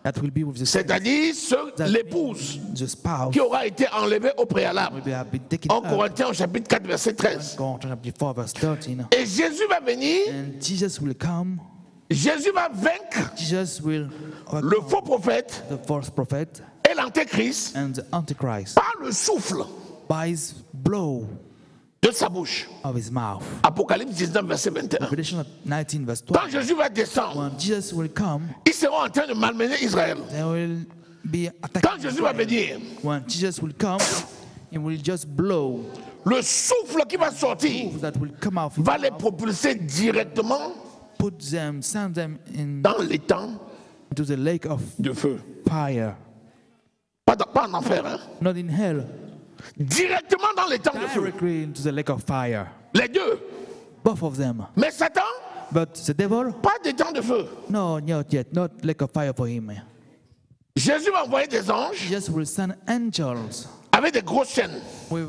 that will be with the saints. c'est-à-dire ceux, That l'épouse the spouse qui aura été enlevée au préalable. will be taken En up. Corinthiens au chapitre 4 verset 13. Corinthians chapter 4 verse 13. Et Jésus va venir, And Jesus will come. Jésus va vaincre Jesus will le faux prophète the false prophet et l'antéchrist and the antichrist par le souffle by his blow de sa bouche. of his mouth. Apocalypse 19 verset 21. Revelation 19 verse Quand 12. Jésus va descendre, When Jesus will come, ils seront en train de malmener Israël. they will be Quand attacking Jésus va Israel. venir, When Jesus will come, he will just blow le souffle qui va sortir that will come out, va les propulser directement put them, send them dans les temps into the lake of de feu. fire. Pas en enfer, hein? Not in hell, Directement dans les temps de feu. directly into the lake of fire. Les deux. Both of them. Mais Satan, But the devil, pas des temps de feu. no, not yet, not lake of fire for him. Jésus va envoyer des anges Jesus will send angels avec des grosses chaînes. with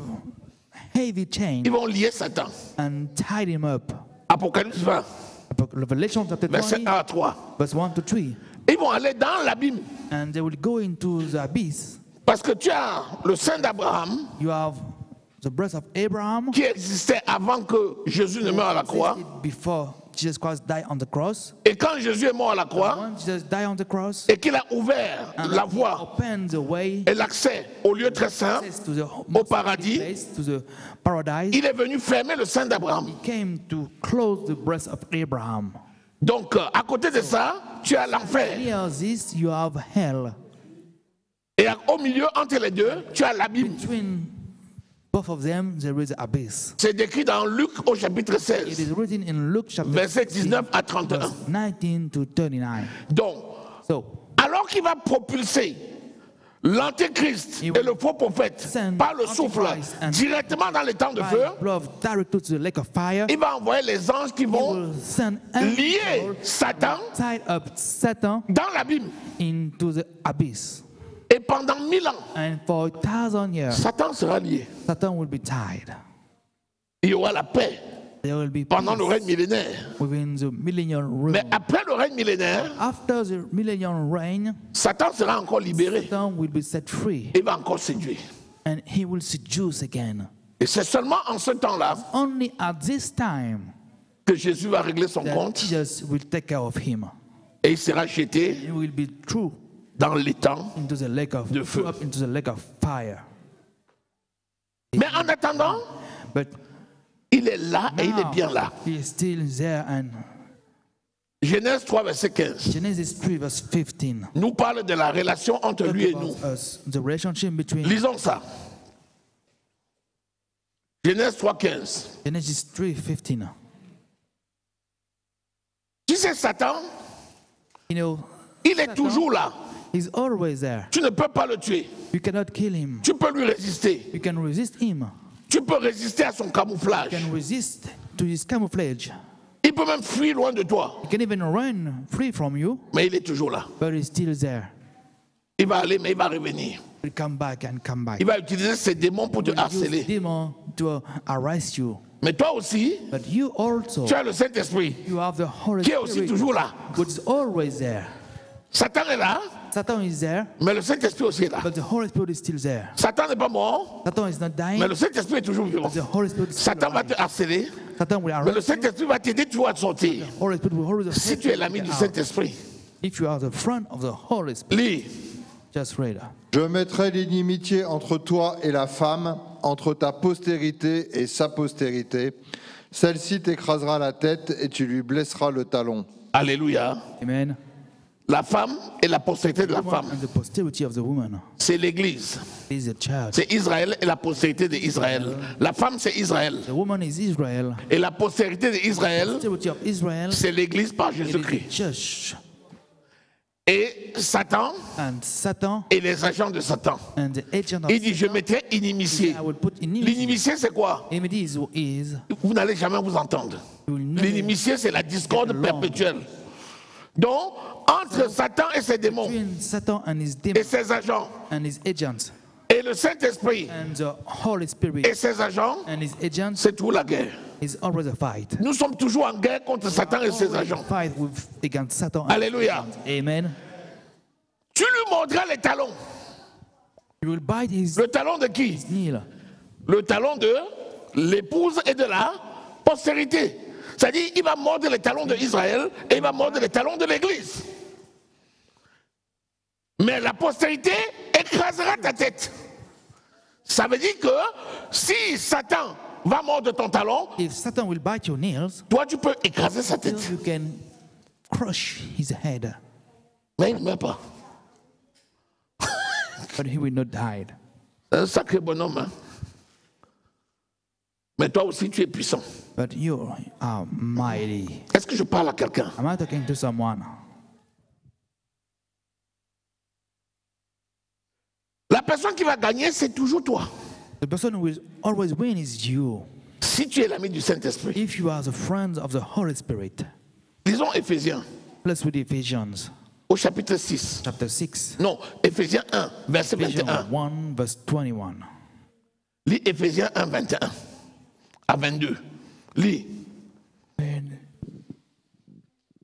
heavy chain Ils vont lier Satan. and tie him up. Apocalypse 20, Revelation chapter verset 20, 1 à 3. verse 1 to 3. Ils vont aller dans l'abîme. And they will go into the abyss. Parce que tu as le sein d'Abraham You have the breast of Abraham qui existait avant que Jésus ne meure à la croix. existed before Jesus Christ died on the cross. Et quand Jésus est mort à la croix When Jesus died on the cross, et qu'il a ouvert and la he voie opened the way et l'accès au lieu très saint, access to the au paradis, place, to the paradise, il est venu fermer le sein d'Abraham. came to close the breast of Abraham. Donc, à côté de ça, tu as l'enfer. Near this, you have hell. Et au milieu, entre les deux, tu as l'abîme. Between both of them, there is abyss. C'est décrit dans Luc au chapitre It 16, is written in Luke chapter versets 16, 19 à 31. verse 19 to 39. Donc, So, alors qu'il va propulser l'antéchrist et le faux prophète par le souffle directement dans les temps de feu, by blow directly to the lake of fire, il va envoyer les anges qui he vont will send lier angels Satan tied up Satan dans l'abîme. into the abyss. Et pendant 1000 ans, And for 1,000 years, Satan sera lié. Satan will be tied. Il y aura la paix There will be pendant le peace règne millénaire. within the millennial Mais reign. après le règne millénaire, After the millennial reign, Satan sera encore libéré. Satan will be set free Il va encore séduire. and he will seduce again. Et c'est seulement en ce temps-là Only at this time que Jésus va régler son that compte Jesus will take care of him. et il sera jeté He will be through dans les temps. into the lake of De feu. thrown up into the lake of fire. Mais en attendant, But il est là et il est now, bien là. he is still there. And Genèse 3, verset 15 Genesis 3 verse 15 nous parle de la relation entre talk lui et nous. about us, the relationship between Lisons ça. Genèse 3, 15. Genesis 3 15. Tu sais, Satan, You know, il est toujours là. he's always there. Tu ne peux pas le tuer. You cannot kill him. Tu peux lui résister. You can resist him. Tu peux résister à son camouflage. You can resist to his camouflage. Il peut même fuir loin de toi. He can even run free from you, Mais il est toujours là. but he's still there. Il va aller, mais il va revenir. He'll come back and come back. Il va utiliser ses démons pour te Use harceler. demon to arrest you. Mais toi aussi, But you also, tu as le Saint-Esprit you have the Holy qui est aussi Spirit, toujours là. which is always there. Satan est là, Satan is there, mais le Saint-Esprit aussi est là. but the Holy Spirit is still there. Satan n'est pas mort, Satan is not dying, mais le Saint-Esprit est toujours vivant. but the Holy Spirit is still Satan va alive. te harceler, Satan will mais le arrest you. Saint-Esprit va t'aider toujours à te sortir. Holy Spirit will always Si help tu es you l'ami get du out. Saint-Esprit, If you are the friend of the Holy Spirit, lis. just read. Je mettrai l'inimitié entre toi et la femme, entre ta postérité et sa postérité. Celle-ci t'écrasera la tête et tu lui blesseras le talon. Alléluia. Amen. La femme et la postérité de la Woman femme, and the posterity of the woman c'est l'Église. is the church. C'est Israël et la postérité d'Israël. La femme, c'est Israël. The woman is Israel. Et la postérité d'Israël, The posterity of Israel c'est l'Église par is the Jésus-Christ. church. Et Satan And Satan et les agents de Satan. and the agent of Il dit, je Satan, mettrai inimitié. I will put inimity. L'inimitié, c'est quoi? Enmity is Vous n'allez jamais vous entendre. you will never L'inimitié, c'est la discorde get along. perpétuelle. Donc, entre Satan et ses démons, between Satan and his et demons ses agents, and his agents et le Saint-Esprit and the Holy Spirit et ses agents, and his agents c'est toujours la guerre. is always a fight. Nous sommes toujours en guerre contre Satan et ses Always a agents. fight against Satan and Alléluia. his agents. Amen. Tu lui mordras les talons. You will bite his Le talon de qui? heel. Le talon de l'épouse et de la postérité. C'est-à-dire, il va mordre les talons d'Israël et il va mordre les talons de l'Église. Mais la postérité écrasera ta tête. Ça veut dire que si Satan va mordre ton talon, If Satan will bite your nails, toi tu peux écraser sa still tête. you can crush his head, Mais il ne meurt pas. but he will not die. C'est un sacré bonhomme. Hein? Mais toi aussi tu es puissant. But you are mighty. Est-ce que je parle à quelqu'un? Am I talking to someone? La personne qui va gagner, c'est toujours toi. The person who will always win is you. Si tu es l'ami du Saint-Esprit. If you are the friend of the Holy Spirit. Lisons Éphésiens Let's read Ephesians au chapitre 6. chapter 6. Non, Éphésiens 1, verset Ephesians 21. 1 verse 21. Lis Éphésiens 1, 21 à 22. Lis.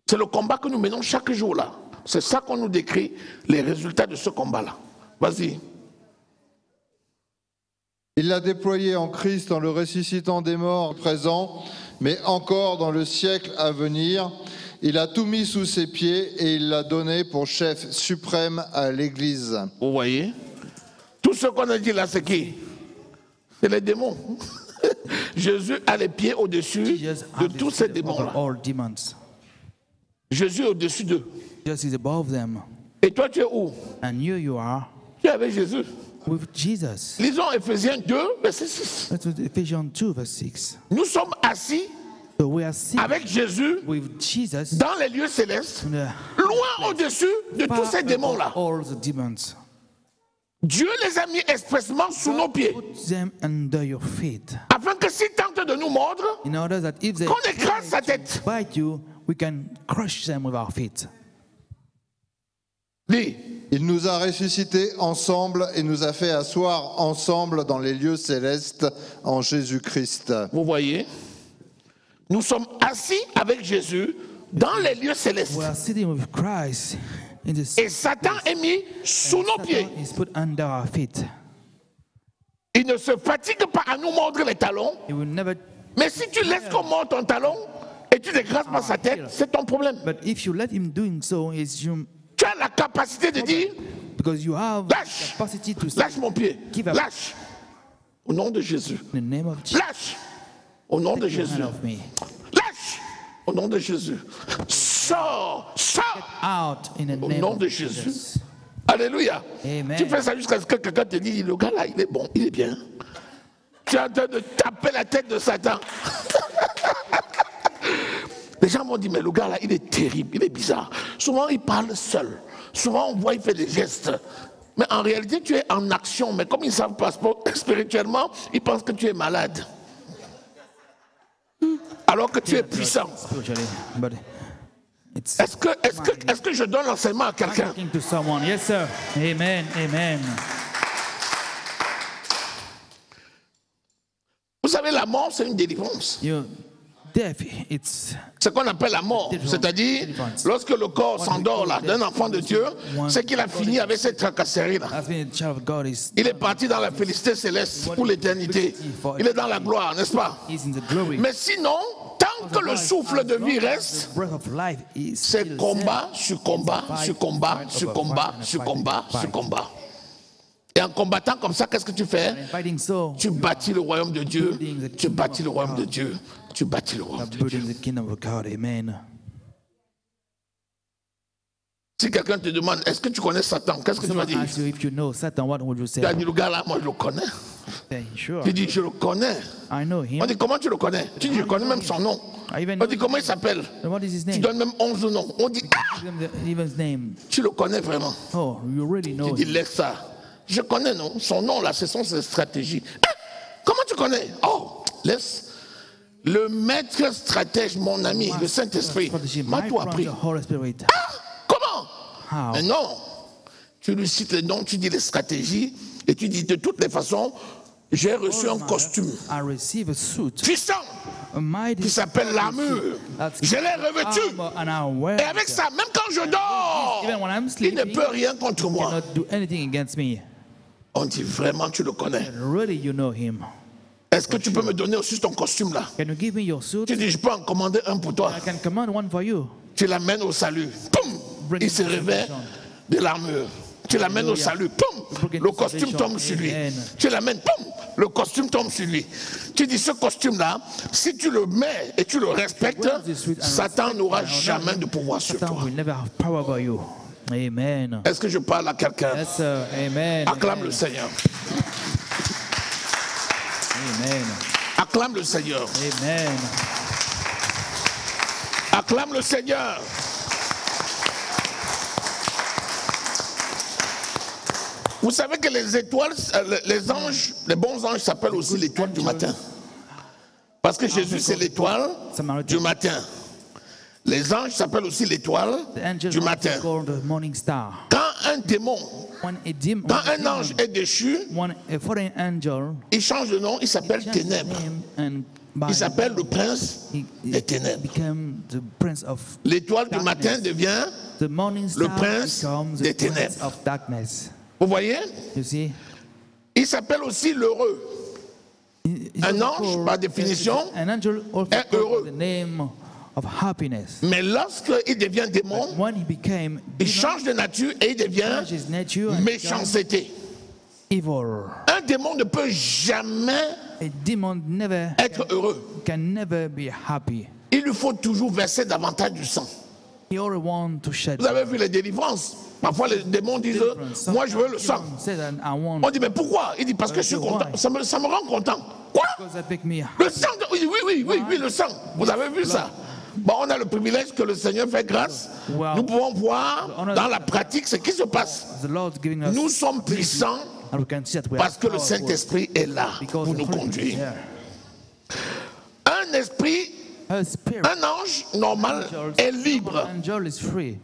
C'est le combat que nous menons chaque jour là. C'est ça qu'on nous décrit, les résultats de ce combat-là. Vas-y. Il l'a déployé en Christ en le ressuscitant des morts présents, mais encore dans le siècle à venir. Il a tout mis sous ses pieds et il l'a donné pour chef suprême à l'Église. Vous voyez? Tout ce qu'on a dit là, c'est qui? C'est les démons. Jésus a les pieds au-dessus Jesus de has tous the ces feet over démons-là. all demons. Jésus est au-dessus d'eux. Jesus is above them. Et toi, tu es où? And you are Tu es avec Jésus. with Jesus. Lisons Éphésiens 2, verset 6. Let's read Ephesians 2 verse 6. Nous sommes assis So we are seated avec Jésus with Jesus dans les lieux célestes, in the loin au-dessus de tous far ces démons-là. above all the demons. Dieu les a mis expressément sous nos pieds, Put them under your feet. afin que s'ils tentent de nous mordre, In order that if they qu'on écrase sa tête. bite you, we can crush them with our feet. Dis, Il nous a ressuscités ensemble et nous a fait asseoir ensemble dans les lieux célestes en Jésus-Christ. vous voyez, nous sommes assis avec Jésus dans les lieux célestes. We are sitting with Christ in the Et Satan est mis sous nos pieds. Satan is put under our feet. Il ne se fatigue pas à nous mordre les talons. He will never. Mais si tu laisses qu'on morde ton talon et tu n'écrases pas sa tête, c'est ton problème. But if you let him doing so, is you Tu as la capacité de dire, because you have lâche, the capacity to lâche mon pied, Give up. lâche, au nom de Jésus. in the name of Jesus. Lâche, au nom de Take your Jésus. hand off me. Lâche, au nom de Jésus. Sors, sors, Out in the au name nom of de Jésus. Jesus. Alléluia. Amen. Tu fais ça jusqu'à ce que quelqu'un te dise, le gars là, il est bon, il est bien. Tu es en train de taper la tête de Satan. Les gens m'ont dit, mais le gars là, il est terrible, il est bizarre. Souvent, il parle seul. Souvent, on voit, il fait des gestes. Mais en réalité, tu es en action. Mais comme ils ne savent pas spirituellement, ils pensent que tu es malade. Alors que tu es puissant. Spiritually, but it's Est-ce que je donne l'enseignement à quelqu'un? talking to someone. Yes, sir. Amen. Amen. Vous savez, la mort, c'est une délivrance. Your death, it's Ce qu'on appelle la mort, c'est-à-dire lorsque le corps s'endort là d'un enfant de Dieu, c'est qu'il a fini avec cette tracasserie là. has been a child of God is Il est parti dans la félicité céleste pour l'éternité. Il est dans la gloire, n'est-ce pas? is in the glory. Mais sinon, tant que le souffle de vie reste, The breath of life is c'est still combat there. sur combat, sur combat, sur combat, sur combat, sur combat. Et en combattant comme ça, qu'est-ce que tu fais? And fighting so, Tu bâtis le royaume de Dieu, tu bâtis le royaume de Dieu, tu bâtis le royaume de Dieu. building the kingdom of God. Amen. Si quelqu'un te demande, est-ce que tu connais Satan? Qu'est-ce que tu vas Someone dire? asks you if you know Satan, what would you say? Tu as dit, le gars là, moi je le connais. Say, sure. Tu dis, je le connais. I know him. On dit, comment tu le connais? Tu dis, je connais même son nom. On dit, comment il s'appelle? What is his Tu name? donnes même 11 noms. On dit, ah, Give them even his name. tu le connais vraiment. Oh, you really know Tu dis, him. laisse ça. Je connais, non? Son nom, là, ce sont ses stratégies. Ah, comment tu connais? Oh, laisse. Le maître stratège, mon ami, le Saint-Esprit, m'a tout appris. Ah, comment? How? Mais non. Tu lui cites les noms, tu dis les stratégies, et tu dis de toutes les façons, j'ai reçu un costume I receive a suit. puissant A mighty qui s'appelle l'armure. Je l'ai revêtu. armor and I wear Et avec ça, même quand je dors, Even when I'm il ne sleeping, peut rien contre moi. cannot do anything against me. On dit vraiment, tu le connais. Really, you know him. Est-ce que tu peux me donner aussi ton costume là? Can you give me your suit? Tu dis, je peux en commander un pour toi. I can command one for you. Tu l'amènes au salut. Poum! Il se revêt de l'armure. Tu l'amènes au salut. Poum! Le costume tombe sur lui. Tu l'amènes. Poum! Le costume tombe sur lui. Tu dis, ce costume-là, si tu le mets et tu le respectes, Satan n'aura jamais de pouvoir sur Satan toi. will never have power over you. Amen. Est-ce que je parle à quelqu'un? Yes, sir. Amen. Acclame Amen. le Seigneur. Amen. Acclame le Seigneur. Amen. Acclame le Seigneur. Vous savez que les étoiles, les anges, les bons anges s'appellent aussi l'étoile du matin. Parce que Jésus, c'est l'étoile du matin. Les anges s'appellent aussi l'étoile The angel du matin. is called the morning star. Quand un démon, When quand un ange est déchu, a foreign angel il change de nom, il s'appelle changed his Ténèbres. name and by Il s'appelle le prince des ténèbres. became the prince of L'étoile du matin devient, the morning star prince becomes des the prince ténèbres. of darkness. vous voyez, You see? il s'appelle aussi l'heureux. He's Un also ange, called- par définition, an angel also est called heureux. the name of happiness. Mais lorsqu'il devient démon, When he became il change de nature et il devient change his nature and méchanceté. evil. Un démon ne peut jamais A demon never être heureux. can never be happy. Il lui faut toujours verser davantage du sang. He always want to shed. Vous avez vu les délivrances? Parfois les démons disent, moi je veux le sang. Say that I want On dit, mais pourquoi? Il dit, parce que je suis content. Ça me rend content. Quoi? because that make me Le sang oui, le sang. Vous avez vu ça? Bon, on a le privilège que le Seigneur fait grâce. Wow. Nous pouvons voir dans la pratique ce qui se passe. the Lord's giving us. Nous sommes puissants and we can see that we parce are que le powerful Saint-Esprit est là because pour the nous Holy Spirit is conduire. there. Un esprit, A spirit. un ange normal est libre. Angel is free.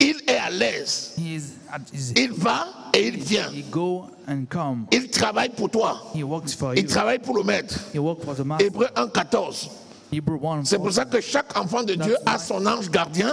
Il est à l'aise. He is at his, Il va et il vient. he go and come. Il travaille pour toi. He works for Il you. travaille pour le maître. He works for the master. Hébreu 1,14. Hebrew 1. C'est pour ça que chaque enfant de Dieu a son ange gardien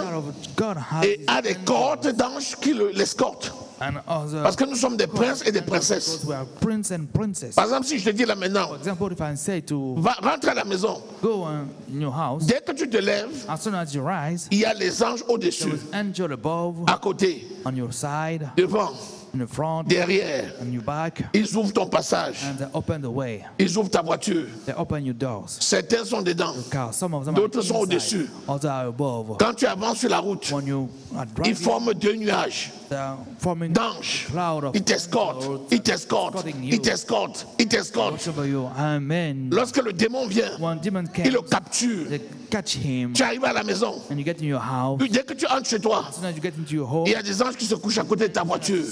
God has et a des cohortes d'anges qui l'escortent. and other Parce que nous sommes des princes et des princesses. because we are prince and princess. Par exemple, si je te dis là maintenant, For example, if I say to va rentrer à la maison. go in your house, Dès que tu te lèves, as soon as you rise, il y a les anges there au-dessus, is angel above, à côté, on your side, devant, in the front, derrière. on your back, Ils ouvrent ton passage. and they open the way. Ils ouvrent ta voiture. They open your doors. Certains sont dedans. Car some of them D'autres are sont inside, au-dessus. others are above. Quand tu avances sur la route, When you are ils driving, forment deux nuages they are forming d'anges. cloud of Ils t'escortent, angels ils t'escortent, escorting ils you. t'escortent, ils t'escortent. Watch over you. Amen. Lorsque le démon vient, When demon il le comes, capture. they catch him, Tu arrives à la maison. and you get in your house. Puis dès que tu entres chez toi, As soon as you get into your home, il y a des anges qui se couchent à côté de ta voiture.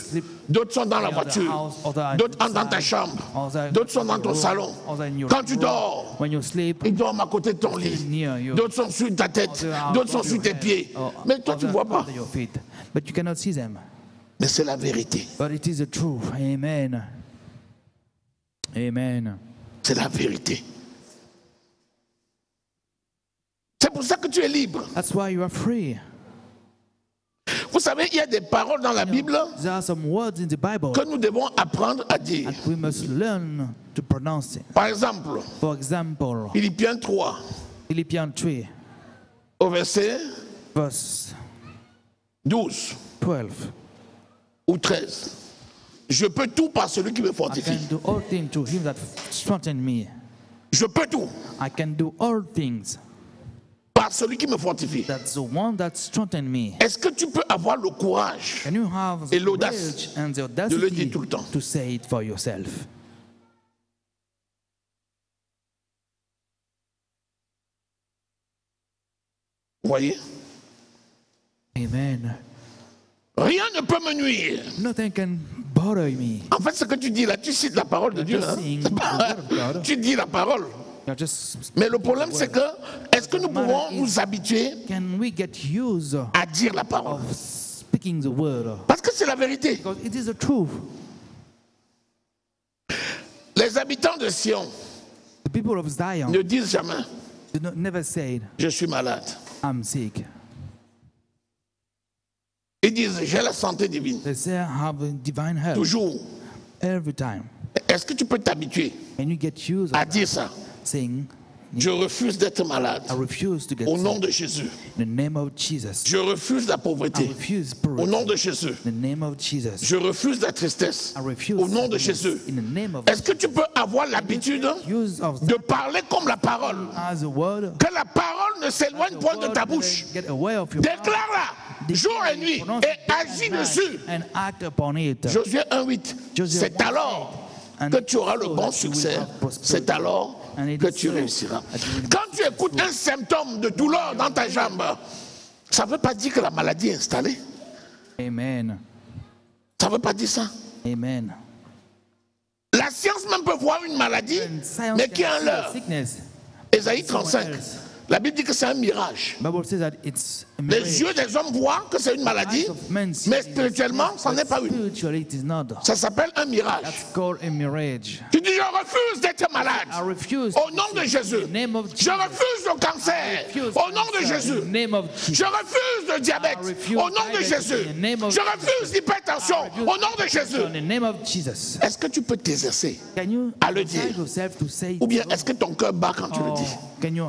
D'autres sont dans la voiture. D'autres entrent dans ta chambre. D'autres sont dans ton salon. Quand tu dors, when you sleep, ils dorment à côté de ton lit. D'autres sont sur ta tête. D'autres sont sur tes pieds. Mais toi, tu ne vois pas. under your feet, but you cannot see them. Mais c'est la vérité. But it is the truth. Amen. Amen. C'est la vérité. C'est pour ça que tu es libre. That's why you are free. Vous savez, il y a des paroles dans la Bible There are some words in the Bible que nous devons apprendre à dire. that we must learn to pronounce it. Par exemple, For example, Philippiens 3, Philippians 3, au verset verse 12 12. ou 13. Je peux tout par celui qui me I fortifie. can do all things to him that strengthens me. Je peux tout I can do all things. par celui qui me fortifie. That's the one that strengthens me. Est-ce que tu peux avoir le courage Can you have Et the l'audace courage and the de le dire audacity tout le temps? to say it for yourself? Voyez? Amen. Rien ne peut me nuire. Nothing can bother me. En fait, ce que tu dis là, tu cites la parole de Dieu. just Hein? saying the word of God. Tu dis la parole. You're just Mais le problème, c'est que, est-ce que nous pouvons nous habituer can we get used à dire la parole? of speaking the word? Parce que c'est la vérité. Because it is the truth. Les habitants de Sion The people of Zion ne disent jamais, never said, je suis malade. I'm sick. Ils disent, j'ai la santé divine. They say, I have a divine health. Toujours. Every time. Est-ce que tu peux t'habituer And you get used à of dire ça? saying, Je refuse d'être malade. I refuse to get Au nom sick. de Jésus. In the name of Jesus. Je refuse la I pauvreté. refuse Au nom poverty. de Jésus. In the name of Jesus. Je refuse la tristesse. I refuse Au nom de sadness. Jésus. In the name of Est-ce que tu peux avoir l'habitude use of de parler comme la parole? as a word. Que la parole ne s'éloigne point de ta bouche. Get away of your mouth. Déclare-la jour et nuit Pronounce et it day and agis night dessus. and act upon it. Josué 1:8. Josué C'est 1:8. alors And que tu auras le so bon that you will succès. have prosperity. C'est alors And it que is tu so réussiras. that you will Quand tu écoutes un symptôme de douleur dans ta jambe, ça ne veut pas dire que la maladie est installée. Amen. Ça ne veut pas dire ça. Amen. La science même peut voir une maladie, And science mais qui est can un see leurre. a sickness. Ésaïe someone 35. else. La Bible dit que c'est un mirage. Bible says that it's a Les mirage. yeux des hommes voient que c'est une maladie, Eyes of men see mais it is a spirituellement, sickness, ça n'est but pas une. spiritually it is not. Ça s'appelle un mirage. That's called a mirage. Tu dis, je refuse d'être malade. I refuse Au nom de Jésus. in the name of Je Jesus. refuse le I cancer. refuse Au nom de cancer Jésus. in the name of Je Jesus. refuse le diabète. I refuse Au nom de diabetes Jésus. in the name of Je refuse l'hypertension. I refuse Au nom de Jésus. in the name of Jesus. Est-ce que tu peux t'exercer Can you à le decide dire? yourself to say Ou bien so? est-ce que ton cœur bat quand tu le Or dis? can you?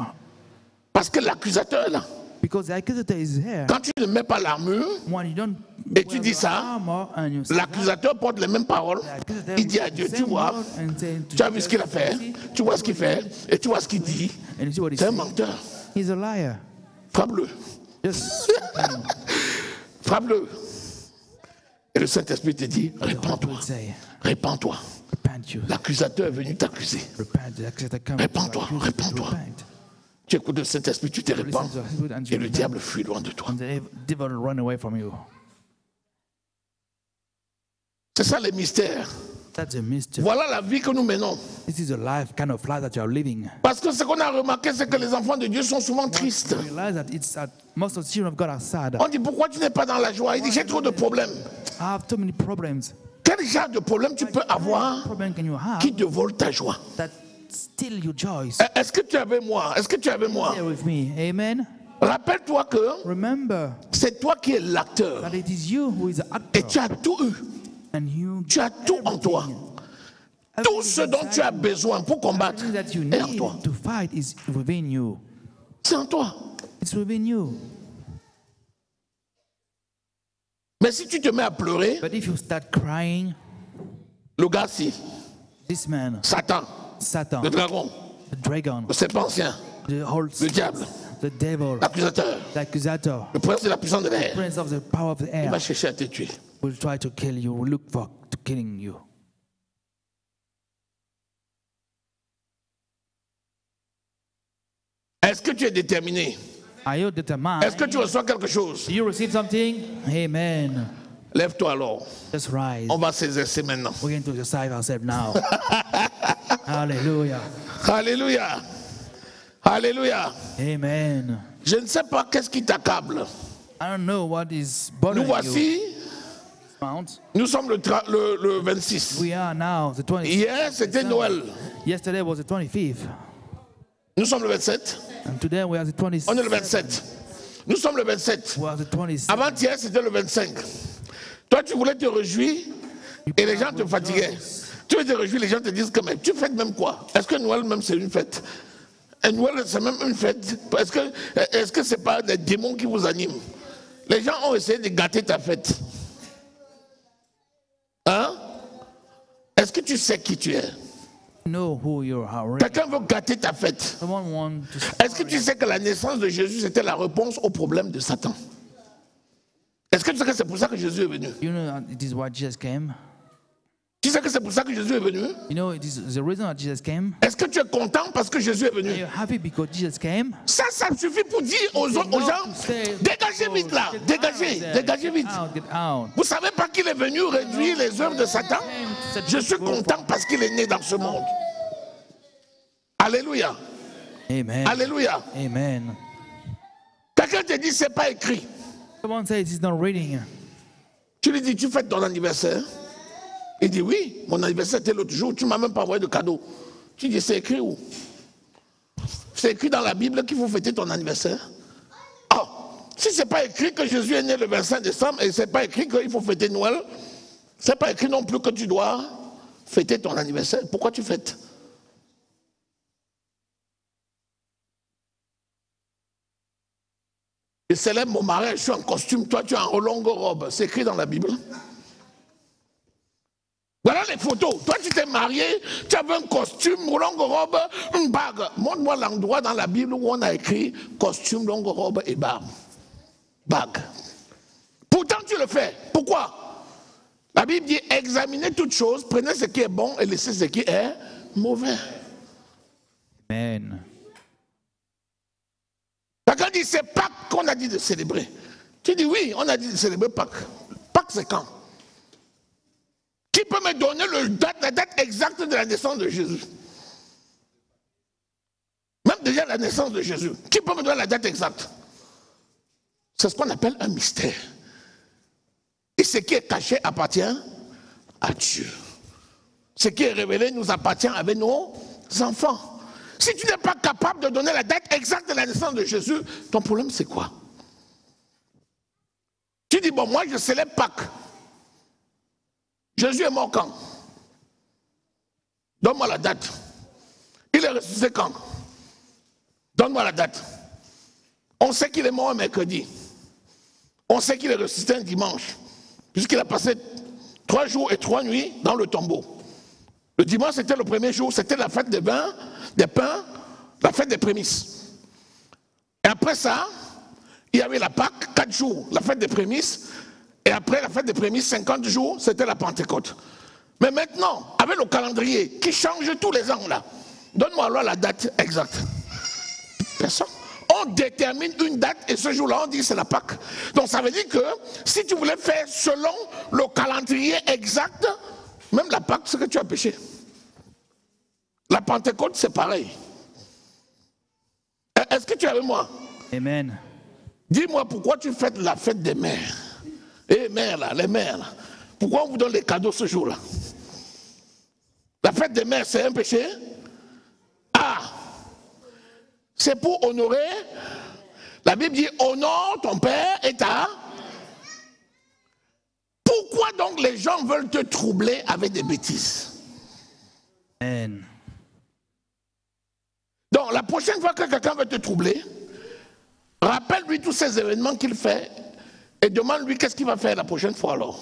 Parce que l'accusateur, là, Because the accusator is here. quand tu ne mets pas l'armure, When you don't et tu wear dis the ça, armor and you say that, l'accusateur porte les mêmes paroles. the accusator Il dit will à say Dieu, the tu same vois, word and say to tu as vu ce qu'il a fait, Jesus, tu vois ce qu'il fait, et tu vois ce qu'il dit. and you see what he C'est un says. menteur. He's a liar. Frappe-le. Just Frappe-le. Et le Saint-Esprit te dit, the Lord répands-toi. will say, Répands-toi. repent you. L'accusateur est venu t'accuser. Repent. The accusator comes Répands-toi, to accuse you to répands-toi. repent. Tu écoutes le Saint-Esprit, tu te répands. Listen to the Spirit and Et you le repent. diable fuit loin de toi. And the devil will run away from you. C'est ça les mystères. That's a mystery. Voilà la vie que nous menons. This is a life, kind of life that you are living. Parce que ce qu'on a remarqué, c'est que les enfants de Dieu sont souvent tristes. You realize that it's that most of the children of God are sad. On dit, pourquoi tu n'es pas dans la joie? Il dit, j'ai trop de problèmes. I have too many problems. Quel genre de problème tu peux What avoir problem can you have qui te vole ta joie? that steal your joy? Est-ce que tu es avec moi? Est-ce que tu es avec moi? Stay with me. Amen. Rappelle-toi que Remember c'est toi qui es l'acteur. that it is you who is the Et actor. tu as tout eu. And you Tu as tout en toi. Tout ce dont tu as besoin pour combattre everything that you est en need toi. to fight is within you. C'est en toi. It's within you. Mais si tu te mets à pleurer, But if you start crying, le gars-ci, this man, Satan, Satan, le dragon, the dragon, le serpent ancien, the whole le diable, the devil, l'accusateur, the accusator, le prince de la puissance de l'air, prince of the power of the il air va chercher à te tuer. will try to kill you, will look for to killing you. Est-ce que tu es déterminé? Are you determined? Est-ce que tu reçois quelque chose? Do you receive something? Amen. Lève-toi alors. Just rise. On va s'exercer maintenant. We're going to exercise ourselves now. Hallelujah. Alléluia. Alléluia. Amen. Je ne sais pas qu'est-ce qui t'accable. I don't know what is Nous bothering you. voici, Mount. nous sommes le 26. We are now the 25th. Hier, c'était Noël. Yesterday was the 25th. Nous sommes le 27. And today we are the 27th. On est le 27. Nous sommes le 27. We are the 27th. Avant-hier, c'était le 25. Toi, tu voulais te réjouir et les gens te fatiguaient. Tu veux te réjouir, les gens te disent que mais tu fêtes même quoi? Est-ce que Noël même c'est une fête? Et Noël c'est même une fête? Est-ce que c'est pas des démons qui vous animent? Les gens ont essayé de gâter ta fête. Hein? Est-ce que tu sais qui tu es? Know who you are. Quelqu'un veut gâter ta fête. Someone want to. Est-ce que tu sais que la naissance de Jésus c'était la réponse au problème de Satan? Est-ce que tu sais que c'est pour ça que Jésus est venu? You know it is why Jesus came. Tu Tu sais que c'est pour ça que Jésus est venu? You know, it is the reason that Jesus came. Est-ce que tu es content parce que Jésus est Are venu? you happy because Jesus came? Ça suffit pour dire aux gens, dégagez vite là, dégagez vite. Get out. Vous savez pas qu'il est venu réduire les œuvres de Satan? Je suis content parce qu'il est né dans ce monde. Alléluia. Amen. Alléluia. Amen. Quelqu'un te dit c'est pas écrit. Someone says he's not reading. Tu lui dis tu fêtes ton anniversaire? Il dit oui, mon anniversaire était l'autre jour, tu m'as même pas envoyé de cadeau. Tu dis c'est écrit où? C'est écrit dans la Bible qu'il faut fêter ton anniversaire. Oh, si c'est pas écrit que Jésus est né le 25 décembre et c'est pas écrit qu'il faut fêter Noël, c'est pas écrit non plus que tu dois fêter ton anniversaire. Pourquoi tu fêtes? Je célèbre mon mariage, je suis en costume, toi tu es en longue robe. C'est écrit dans la Bible. Voilà les photos. Toi tu t'es marié, tu avais un costume, longue robe, une bague. Montre-moi l'endroit dans la Bible où on a écrit costume, longue robe et bague. Pourtant tu le fais. Pourquoi? La Bible dit examinez toutes choses, prenez ce qui est bon et laissez ce qui est mauvais. Amen. Quelqu'un dit c'est Pâques qu'on a dit de célébrer. Tu dis oui, on a dit de célébrer Pâques. Pâques c'est quand? Qui peut me donner la date exacte de la naissance de Jésus? Même déjà la naissance de Jésus. Qui peut me donner la date exacte? C'est ce qu'on appelle un mystère. Et ce qui est caché appartient à Dieu. Ce qui est révélé nous appartient avec nos enfants. Si tu n'es pas capable de donner la date exacte de la naissance de Jésus, ton problème c'est quoi? Tu dis bon, moi je célèbre Pâques. Jésus est mort quand? Donne-moi la date. Il est ressuscité quand? Donne-moi la date. On sait qu'il est mort un mercredi. On sait qu'il est ressuscité un dimanche. Puisqu'il a passé 3 jours et 3 nuits dans le tombeau. Le dimanche c'était le premier jour, c'était la fête des pains, la fête des prémices. Et après ça, il y avait la Pâque, 4 jours, la fête des prémices. Et après la fête des prémices, 50 jours, c'était la Pentecôte. Mais maintenant, avec le calendrier qui change tous les ans là, donne-moi alors la date exacte. Personne. On détermine une date et ce jour-là, on dit c'est la Pâque. Donc ça veut dire que si tu voulais faire selon le calendrier exact, même la Pâque, c'est que tu as péché. La Pentecôte, c'est pareil. Est-ce que tu es avec moi? Amen. Dis-moi pourquoi tu fêtes la fête des mères. Eh mères là, les mères là. Pourquoi on vous donne les cadeaux ce jour-là? La fête des mères, c'est un péché? Ah! C'est pour honorer. La Bible dit honore ton père et ta. Pourquoi donc les gens veulent te troubler avec des bêtises? Amen. Donc la prochaine fois que quelqu'un veut te troubler, rappelle-lui tous ces événements qu'il fait et demande-lui qu'est-ce qu'il va faire la prochaine fois alors.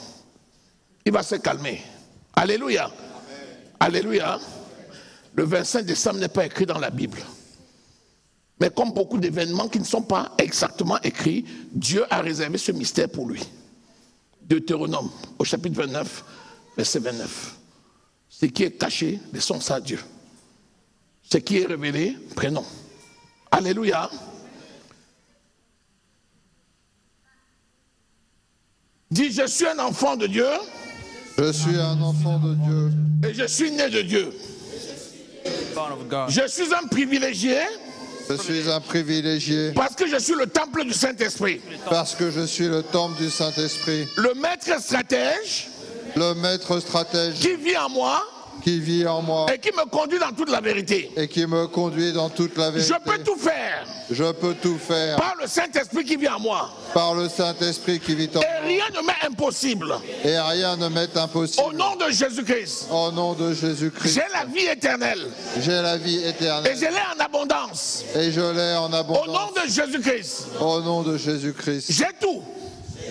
Il va se calmer. Alléluia. Amen. Alléluia. Le 25 décembre n'est pas écrit dans la Bible. Mais comme beaucoup d'événements qui ne sont pas exactement écrits, Dieu a réservé ce mystère pour lui. Deutéronome, au chapitre 29, verset 29. Ce qui est caché, laissons ça à Dieu. Ce qui est révélé, prenons. Alléluia. Dis, je suis un enfant de Dieu. Je suis un enfant de Dieu. Et je suis né de Dieu. Je suis un privilégié. Je suis un privilégié. Parce que je suis le temple du Saint-Esprit. Parce que je suis le temple du Saint-Esprit. Le maître stratège. Le maître stratège. Qui vit en moi. Qui vit en moi. Et qui me conduit dans toute la vérité. Et qui me conduit dans toute la vérité. Je peux tout faire. Je peux tout faire. Par le Saint-Esprit qui vit en moi. Par le Saint-Esprit qui vit en moi. Et rien ne m'est impossible. Et rien ne m'est impossible. Au nom de Jésus-Christ. Au nom de Jésus-Christ. J'ai la vie éternelle. J'ai la vie éternelle. Et je l'ai en abondance. Et je l'ai en abondance. Au nom de Jésus-Christ. Au nom de Jésus-Christ. J'ai tout.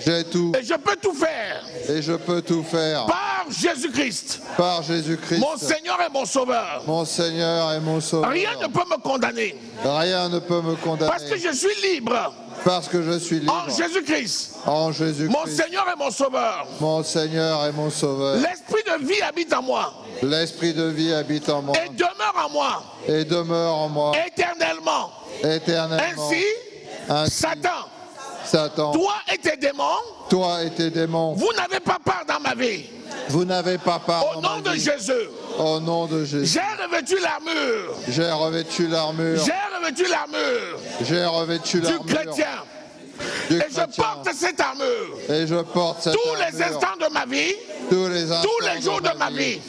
J'ai tout. Et je peux tout faire. Et je peux tout faire. Par Jésus-Christ. Par Jésus-Christ. Mon Seigneur et mon Sauveur. Mon Seigneur et mon Sauveur. Rien ne peut me condamner. Rien ne peut me condamner. Parce que je suis libre. Parce que je suis libre. En Jésus-Christ. En Jésus-Christ. Mon Seigneur et mon Sauveur. Mon Seigneur et mon Sauveur. L'Esprit de vie habite en moi. L'Esprit de vie habite en moi. Et demeure en moi. Et demeure en moi. Éternellement. Éternellement. Ainsi, Satan, toi et tes démons, vous n'avez pas part dans ma vie. Vous n'avez pas part au nom de Jésus. Au nom de Jésus. J'ai revêtu l'armure. J'ai revêtu l'armure. J'ai revêtu l'armure. J'ai revêtu l'armure. Du chrétien. Et je porte cette armure. Et je porte cette tous armure. Les instants de ma vie. Tous les jours de ma vie.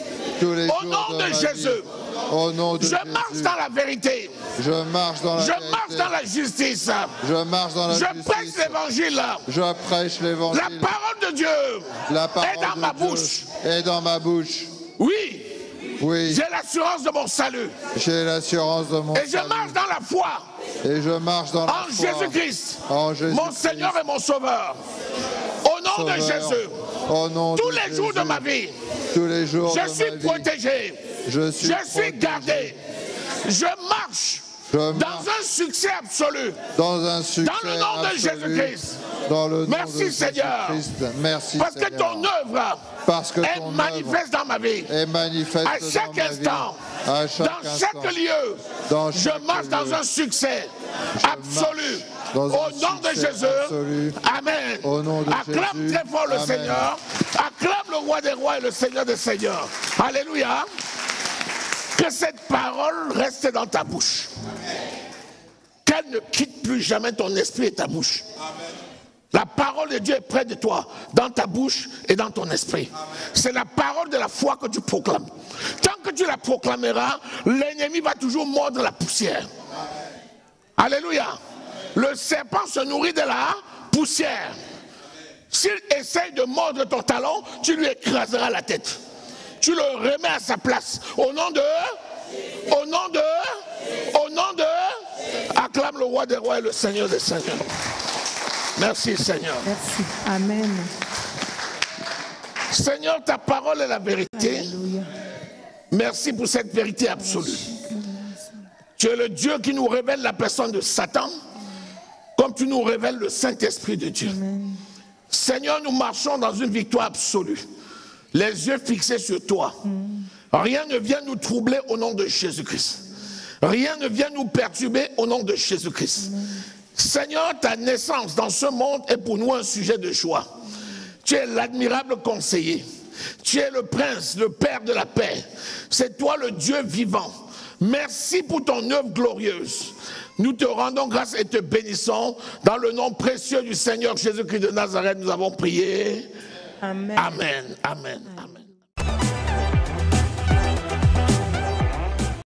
Au nom de Jésus. Au nom de Jésus. Je marche dans la vérité. Je marche dans la vérité. Je marche dans la justice. Je marche dans la justice. Je prêche l'évangile. Je prêche l'évangile. La parole de Dieu est dans ma bouche. Est dans ma bouche. Oui. Oui. J'ai l'assurance de mon salut. J'ai l'assurance de mon salut. Et je marche dans la foi. Et je marche dans la foi. En Jésus-Christ. En Jésus-Christ. Mon Seigneur et mon Sauveur. Au nom de Jésus. Au nom tous de les Jésus. Jours de ma vie. Tous les jours je de suis ma vie. Protégé. Je suis gardé. Je marche. Dans un succès absolu. Dans un succès dans le nom absolu. De Jésus-Christ. Dans le nom merci de Seigneur. Merci parce Seigneur. Que ton œuvre est manifeste dans ma vie. Est manifeste à chaque dans instant. À chaque dans instant. Chaque lieu. Dans chaque je marche lieu. Dans un succès absolu. Au nom de Jésus. Absolu. Amen. Au nom de acclame Jésus. Très fort le Amen. Seigneur. Acclame le roi des rois et le Seigneur des seigneurs. Alléluia. Que cette parole reste dans ta bouche. Qu'elle ne quitte plus jamais ton esprit et ta bouche. Amen. La parole de Dieu est près de toi, dans ta bouche et dans ton esprit. C'est la parole de la foi que tu proclames. Tant que tu la proclameras, l'ennemi va toujours mordre la poussière. Amen. Alléluia. Le serpent se nourrit de la poussière. S'il essaye de mordre ton talon, tu lui écraseras la tête. Tu le remets à sa place. Au nom de... Acclame le roi des rois et le Seigneur des seigneurs. Merci Seigneur. Merci. Amen. Seigneur, ta parole est la vérité. Alléluia. Merci pour cette vérité absolue. Tu es le Dieu qui nous révèle la personne de Satan, comme tu nous révèles le Saint-Esprit de Dieu. Amen. Seigneur, nous marchons dans une victoire absolue. Les yeux fixés sur toi. Rien ne vient nous troubler au nom de Jésus-Christ. Rien ne vient nous perturber au nom de Jésus-Christ. Seigneur, ta naissance dans ce monde est pour nous un sujet de joie. Tu es l'admirable conseiller. Tu es le prince, le père de la paix. C'est toi le Dieu vivant. Merci pour ton œuvre glorieuse. Nous te rendons grâce et te bénissons. Dans le nom précieux du Seigneur Jésus-Christ de Nazareth, nous avons prié. Amen. Amen. Amen. Amen.